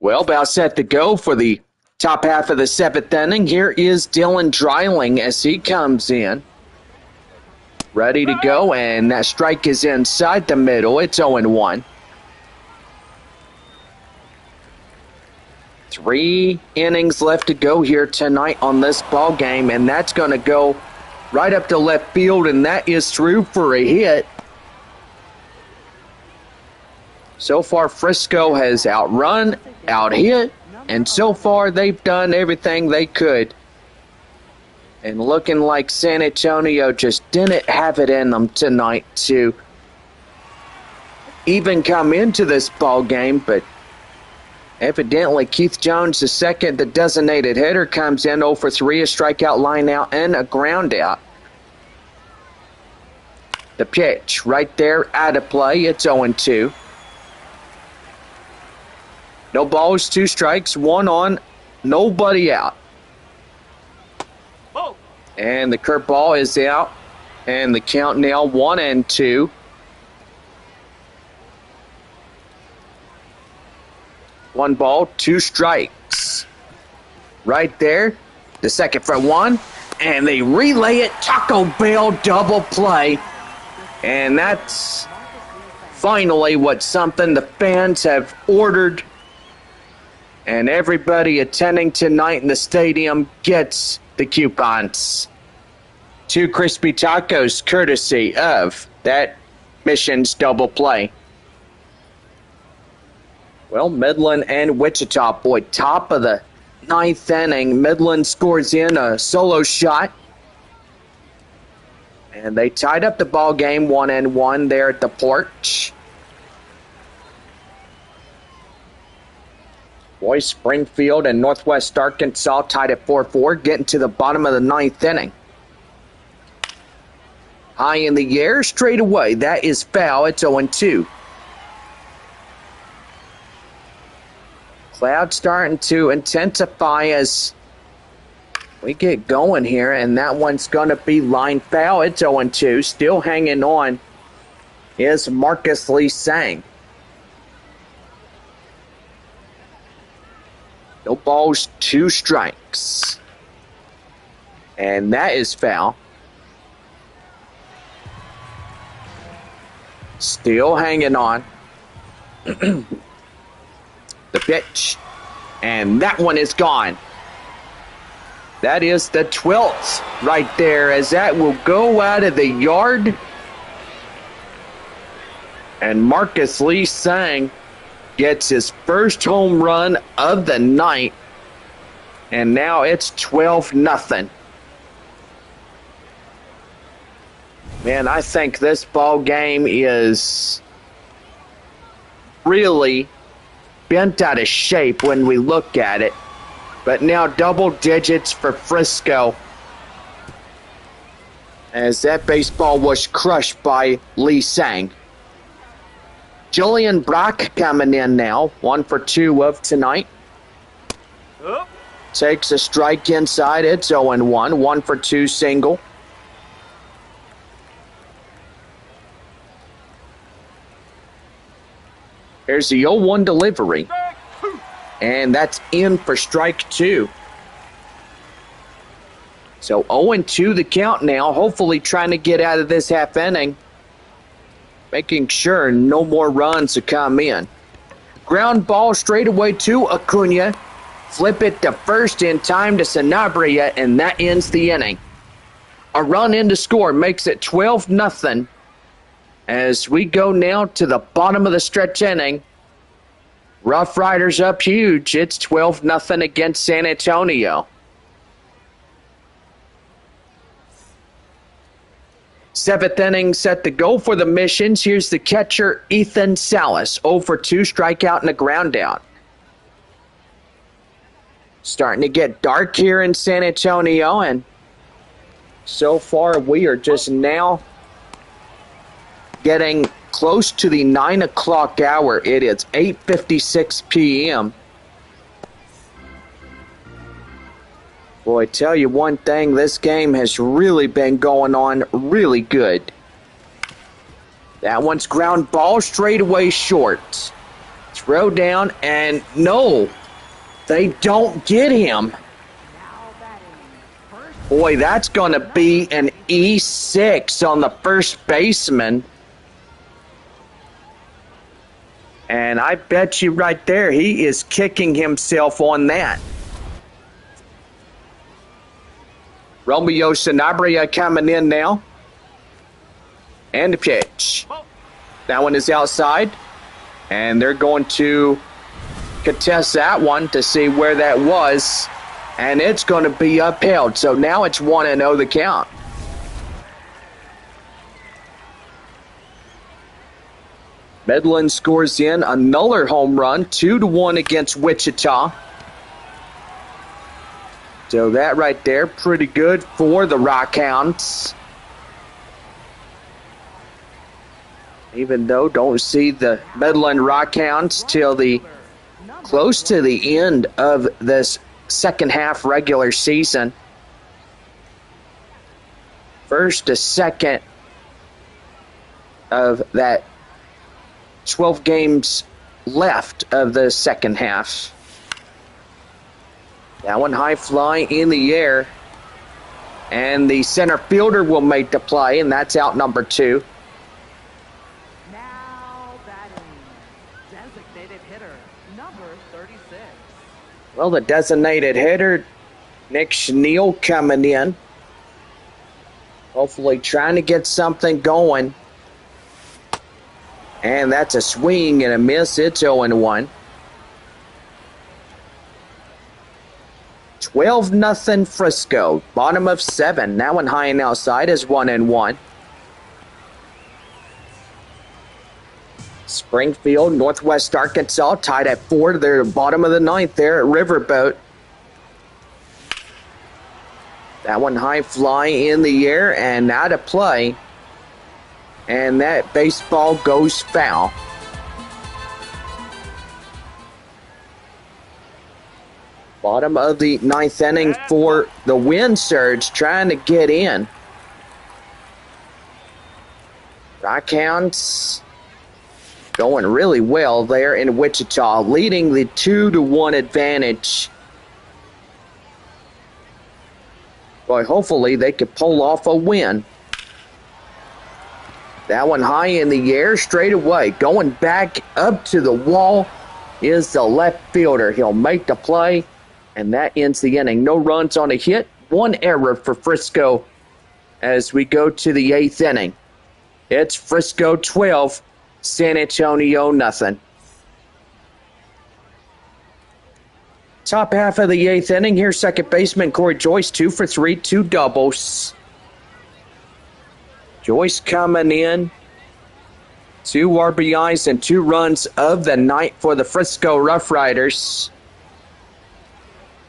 Well, about set to go for the top half of the 7th inning. Here is Dylan Dreiling as he comes in. Ready to go, and that strike is inside the middle. It's 0-1. 3 innings left to go here tonight on this ball game, and that's going to go right up to left field, and that is through for a hit. So far, Frisco has outrun, out-hit, and so far they've done everything they could. And looking like San Antonio just didn't have it in them tonight to even come into this ball game, but evidently Keith Jones, the second, the designated hitter, comes in 0 for 3, a strikeout, line out, and a ground out. The pitch right there out of play. It's 0-2. No balls, 2 strikes, 1 on, nobody out. Whoa. And the curveball is out. And the count now 1-2. One ball, 2 strikes. Right there. The second for 1. And they relay it. Taco Bell double play. And that's finally what something the fans have ordered. And everybody attending tonight in the stadium gets the coupons. 2 crispy tacos courtesy of that Mission's double play. Well, Midland and Wichita, boy, top of the 9th inning. Midland scores in a solo shot. And they tied up the ball game 1-1 there at the porch. Boy, Springfield and Northwest Arkansas tied at 4-4, getting to the bottom of the 9th inning. High in the air, straight away. That is foul. It's 0-2. Clouds starting to intensify as we get going here, and that one's going to be line foul. It's 0-2. Still hanging on is Marcus Lee Sang. No balls, 2 strikes. And that is foul. Still hanging on. The pitch. And that one is gone. That is the 12th right there, as that will go out of the yard. And Marcus Lee Sang gets his first home run of the night. And now it's 12-0. Man, I think this ball game is really bent out of shape when we look at it. But now double digits for Frisco, as that baseball was crushed by Lee Sang. Julian Brock coming in now, 1 for 2 of tonight. Up. Takes a strike inside. It's 0-1, 1 for 2 single. Here's the 0-1 delivery. And that's in for strike 2. So 0-2 the count now. Hopefully trying to get out of this half inning. Making sure no more runs to come in. Ground ball straight away to Acuna. Flip it to first in time to Sanabria, and that ends the inning. A run in to score makes it 12-0. As we go now to the bottom of the stretch inning. RoughRiders up huge. It's 12-0 against San Antonio. 7th inning set to go for the Missions. Here's the catcher, Ethan Salas. 0 for 2, strikeout and a ground out. Starting to get dark here in San Antonio, and so far we are just now getting close to the 9 o'clock hour. It is 8:56 p.m. Boy, I tell you one thing, this game has really been going on really good. That one's ground ball straight away short. Throw down, and no, they don't get him. Now batting first. Boy, that's going to be an E6 on the first baseman. And I bet you right there, he is kicking himself on that. Romeo Sanabria coming in now. And the pitch. That one is outside. And they're going to contest that one to see where that was. And it's going to be upheld. So now it's 1-0 the count. Midland scores in another home run, 2-1 against Wichita. So that right there, pretty good for the Rockhounds. Even though don't see the Midland Rockhounds till the close to the end of this second half regular season. First to second of that 12 games left of the second half. That one high fly in the air. And the center fielder will make the play, and that's out number 2. Now batting designated hitter number 36. Well, the designated hitter, Nick Schneal, coming in. Hopefully trying to get something going. And that's a swing and a miss. It's 0-1. 12-0 Frisco. Bottom of 7. That one high and outside is 1-1. Springfield, Northwest Arkansas, tied at 4. They're bottom of the 9th there at Riverboat. That one high fly in the air and out of play. And that baseball goes foul. Bottom of the 9th inning for the Wind Surge, trying to get in. Rockhounds going really well there in Wichita, leading the 2-1 advantage. Boy, hopefully they could pull off a win. That one high in the air, straight away. Going back up to the wall is the left fielder. He'll make the play, and that ends the inning. No runs on a hit, 1 error for Frisco as we go to the 8th inning. It's Frisco 12, San Antonio nothing. Top half of the 8th inning. Here's second baseman Corey Joyce, 2 for 3, 2 doubles. Joyce coming in, 2 RBIs and 2 runs of the night for the Frisco RoughRiders.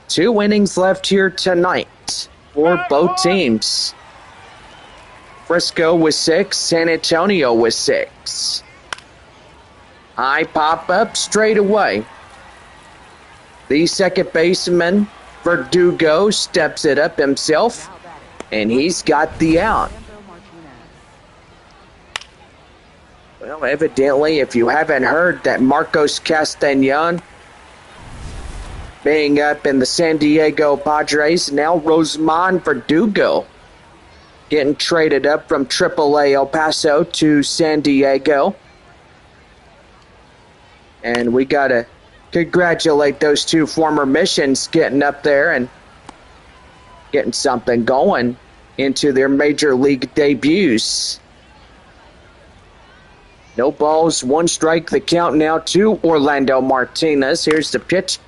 2 innings left here tonight for both teams. Frisco with 6, San Antonio with 6. High pop up straight away. The second baseman, Verdugo, steps it up himself, and he's got the out. Well, evidently, if you haven't heard that Marcos Castañon being up in the San Diego Padres, now Rosemond Verdugo getting traded up from AAA El Paso to San Diego. And we got to congratulate those 2 former Missions getting up there and getting something going into their major league debuts. No balls, 1 strike, the count now to Orlando Martinez. Here's the pitch,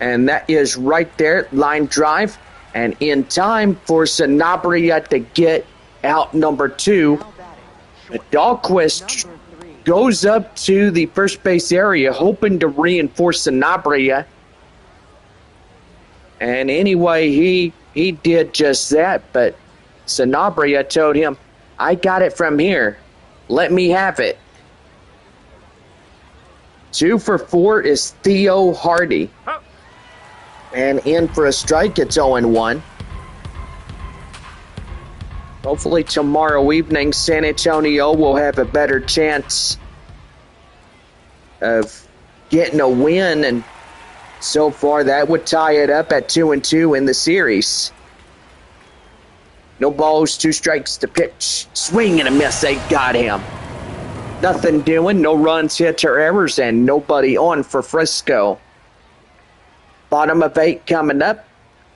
and that is right there, line drive, and in time for Sanabria to get out number 2. Dahlquist goes up to the first base area, hoping to reinforce Sanabria. And anyway, he did just that, but Sanabria told him, I got it from here. Let me have it. 2 for 4 is Theo Hardy. And in for a strike, it's 0-1. Hopefully tomorrow evening, San Antonio will have a better chance of getting a win, and so far that would tie it up at 2-2 in the series. No balls, 2 strikes to pitch. Swing and a miss. They got him. Nothing doing. No runs, hits, or errors, and nobody on for Frisco. Bottom of 8 coming up.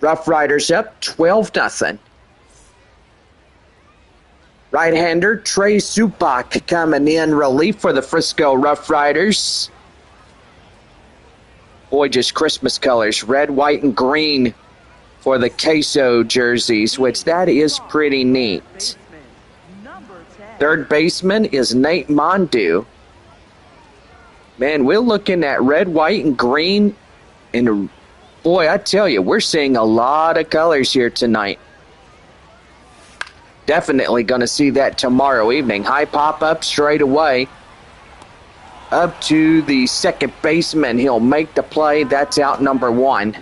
RoughRiders up 12-0. Right-hander Trey Supak coming in relief for the Frisco RoughRiders. Boy, just Christmas colors. Red, white, and green for the queso jerseys, which that is pretty neat. Third baseman is Nate Mondu. Man, we're looking at red, white, and green. And boy, I tell you, we're seeing a lot of colors here tonight. Definitely going to see that tomorrow evening. High pop-up straight away. Up to the second baseman. He'll make the play. That's out number 1.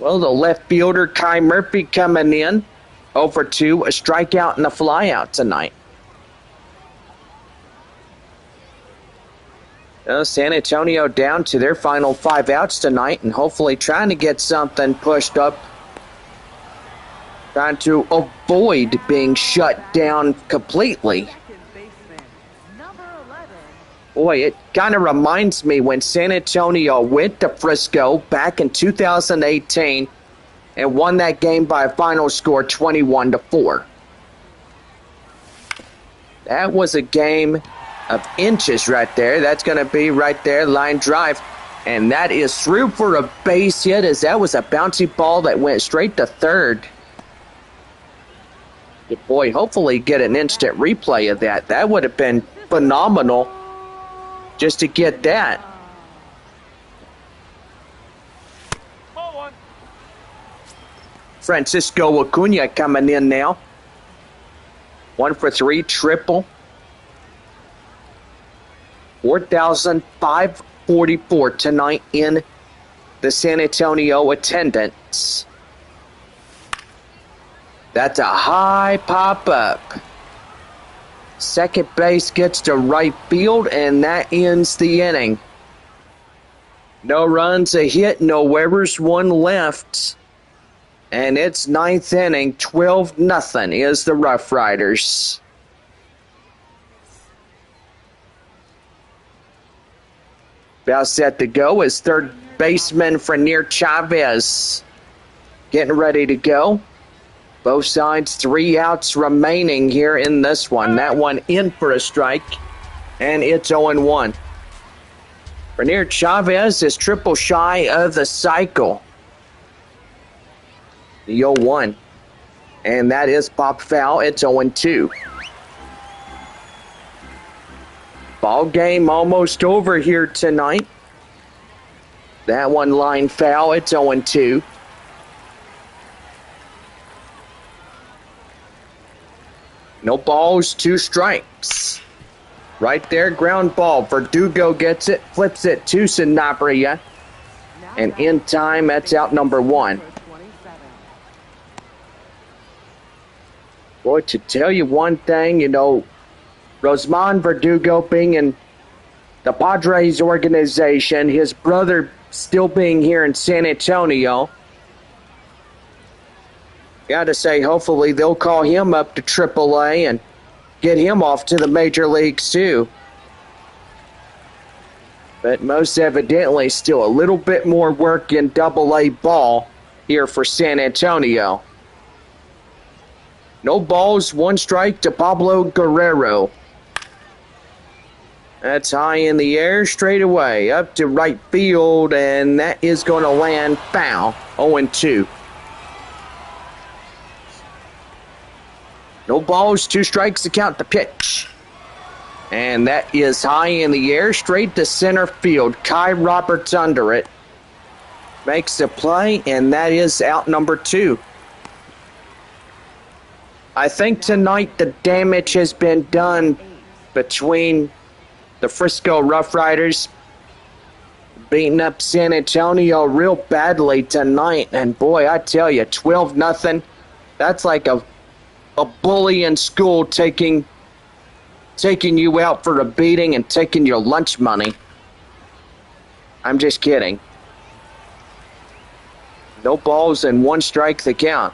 Well, the left fielder, Kai Murphy, coming in. 0-for-2, a strikeout and a flyout tonight. San Antonio down to their final 5 outs tonight, and hopefully trying to get something pushed up. Trying to avoid being shut down completely. Boy, it kind of reminds me when San Antonio went to Frisco back in 2018 and won that game by a final score 21-4. That was a game of inches right there. That's going to be right there, line drive. And that is through for a base hit, as that was a bouncy ball that went straight to third. Boy, hopefully get an instant replay of that. That would have been phenomenal just to get that. Francisco Acuna coming in now. 1-for-3, triple. 4,544 tonight in the San Antonio attendance. That's a high pop-up. Second base gets to right field, and that ends the inning. No runs, a hit, no errors, 1 left. And it's 9th inning, 12-0 is the RoughRiders. About set to go is third baseman Frenier Chavez. Getting ready to go. Both sides, 3 outs remaining here in this one. That one in for a strike, and it's 0-1. Frenier Chavez is triple shy of the cycle. The 0-1. And that is popped foul. It's 0-2. Ball game almost over here tonight. That one line foul. It's 0-2. No balls, 2 strikes. Right there, ground ball. Verdugo gets it, flips it to Sanabria. And in time, that's out number 1. Boy, to tell you one thing, Rosman Verdugo being in the Padres organization, his brother still being here in San Antonio, got to say, hopefully they'll call him up to AAA and get him off to the major leagues too. But most evidently, still a little bit more work in AA ball here for San Antonio. No balls, 1 strike to Pablo Guerrero. That's high in the air, straight away, up to right field, and that is going to land foul. 0-2. No balls, 2 strikes to count the pitch. And that is high in the air, straight to center field. Kai Roberts under it. Makes the play, and that is out number 2. I think tonight the damage has been done between the Frisco RoughRiders beating up San Antonio real badly tonight. And boy, I tell you, 12-0. That's like a bully in school taking taking you out for a beating and taking your lunch money. I'm just kidding. No balls and 1 strike to count.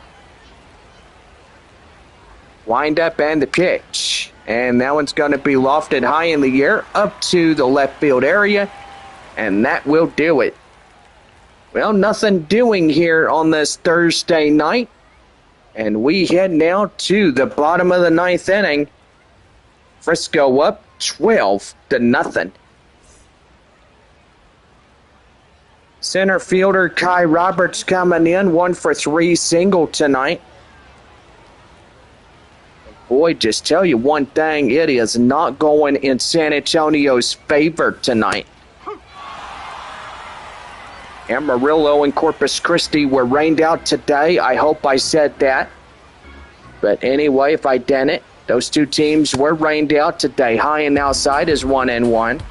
Wind up and the pitch. And that one's going to be lofted high in the air up to the left field area. And that will do it. Well, nothing doing here on this Thursday night. And we head now to the bottom of the 9th inning. Frisco up 12-0. Center fielder Kai Roberts coming in, 1 for 3 single tonight. Boy, just tell you one thing, it is not going in San Antonio's favor tonight. Amarillo and Corpus Christi were rained out today. I hope I said that. But anyway, if I didn't, those 2 teams were rained out today. High and outside is 1-1.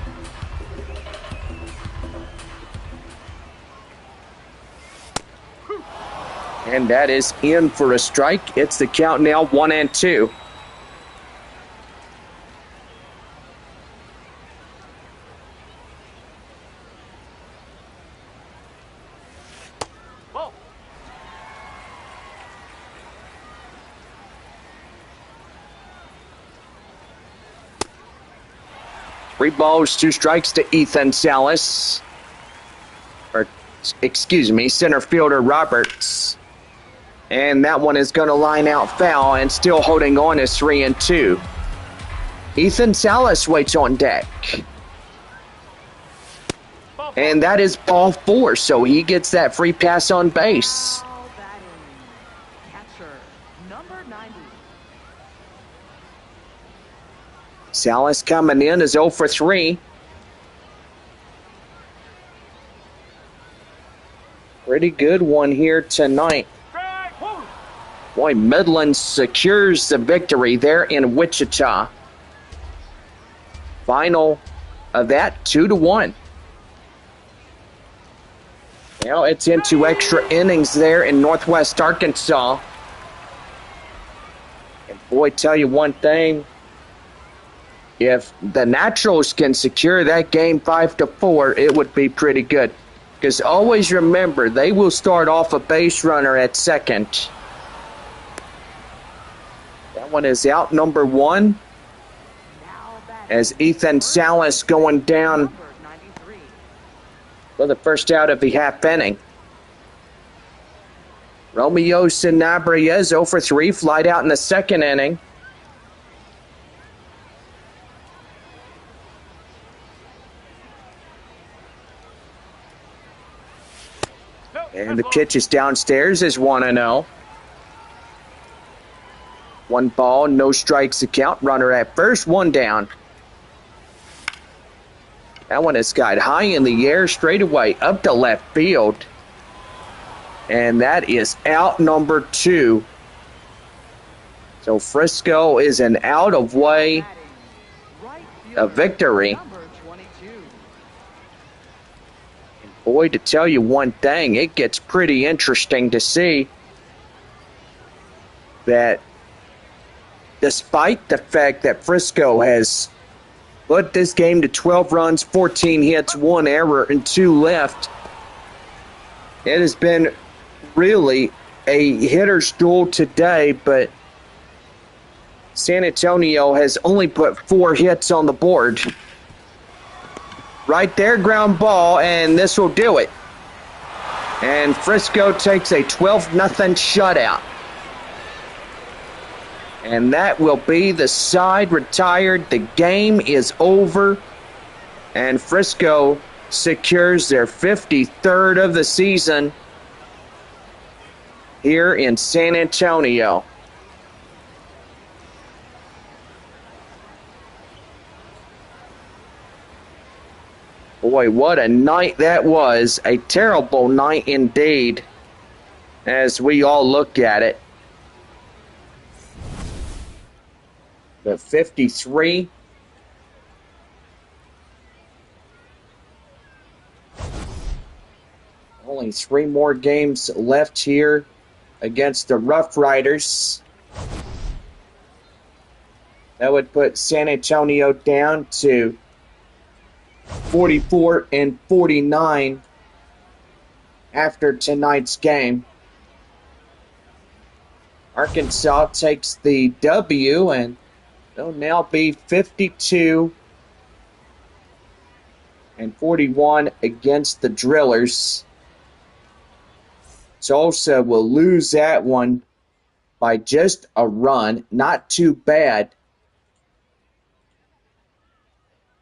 And that is in for a strike. It's the count now, 1-2. Three balls, 2 strikes to Ethan Salas. Center fielder Roberts. And that one is going to line out foul, and still holding on is 3-2. Ethan Salas waits on deck. And that is ball 4, so he gets that free pass on base. Catcher, number 90. Salas coming in is 0 for 3. Pretty good one here tonight. Boy, Midland secures the victory there in Wichita. Final of that, 2-1. Now it's into extra innings there in Northwest Arkansas. And boy, tell you one thing. If the Naturals can secure that game 5-4, it would be pretty good. Because always remember, they will start off a base runner at second. That one is out, number 1. As Ethan Salas going down for the first out of the half inning. Romeo Sanabria is 0 for 3, flied out in the second inning. And the pitch is downstairs is 1-0. 1 ball, no strikes to count. Runner at first, 1 down. That one is skied high in the air, straight away up to left field. And that is out, number 2. So Frisco is an out of way a victory. Boy, to tell you one thing, it gets pretty interesting to see that despite the fact that Frisco has put this game to 12 runs, 14 hits, 1 error, and 2 left, it has been really a hitter's duel today, but San Antonio has only put 4 hits on the board. Right there, ground ball, and this will do it. And Frisco takes a 12-0 shutout. And that will be the side retired. The game is over. And Frisco secures their 53rd of the season here in San Antonio. Boy, what a night that was. A terrible night indeed, as we all look at it. The 53. Only 3 more games left here against the RoughRiders. That would put San Antonio down to 44-49 after tonight's game. Arkansas takes the W, and they'll now be 52-41 against the Drillers. Tulsa will lose that one by just a run. Not too bad.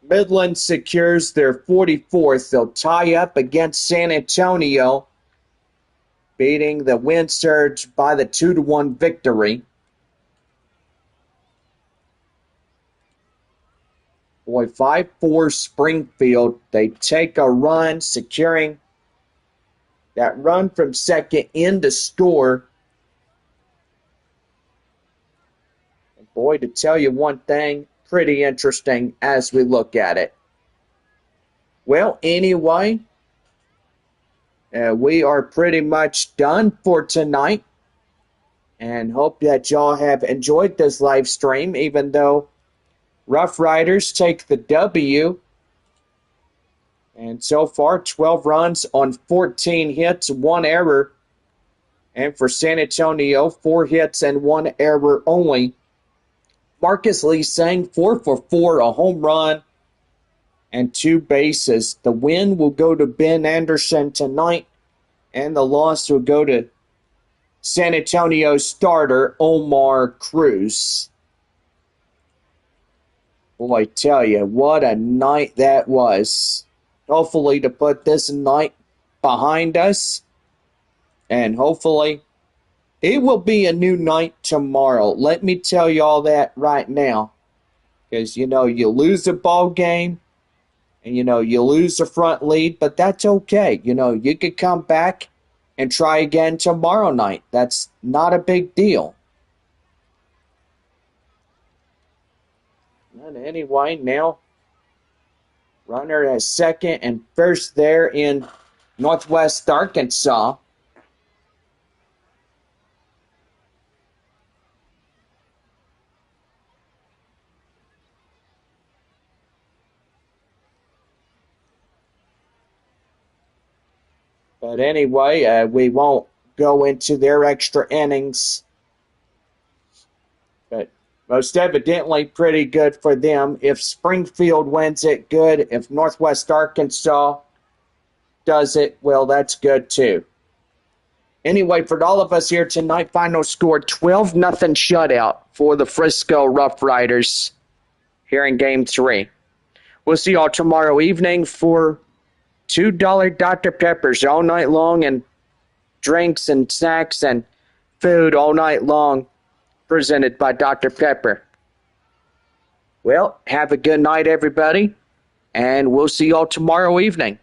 Midland secures their 44th. They'll tie up against San Antonio, beating the Wind Surge by the 2-1 victory. Boy, 5-4 Springfield. They take a run, securing that run from second in to score. And boy, to tell you one thing, pretty interesting as we look at it. Well, anyway, we are pretty much done for tonight. And hope that y'all have enjoyed this live stream, even though RoughRiders take the W. And so far, 12 runs on 14 hits, 1 error. And for San Antonio, 4 hits and 1 error only. Marcus Lee sang 4 for 4, a home run and 2 bases. The win will go to Ben Anderson tonight, and the loss will go to San Antonio starter Omar Cruz. Boy, I tell you, what a night that was. Hopefully to put this night behind us, and hopefully it will be a new night tomorrow. Let me tell you all that right now. Because, you lose a ball game, and, you lose the front lead, but that's okay. You could come back and try again tomorrow night. That's not a big deal. But anyway, now runner at second and first there in Northwest Arkansas. But anyway, we won't go into their extra innings. But most evidently pretty good for them. If Springfield wins it, good. If Northwest Arkansas does it, well, that's good too. Anyway, for all of us here tonight, final score 12-0 shutout for the Frisco RoughRiders here in Game 3. We'll see y'all tomorrow evening for $2 Dr. Peppers all night long, and drinks and snacks and food all night long, presented by Dr. Pepper. Well, have a good night, everybody, and we'll see y'all tomorrow evening.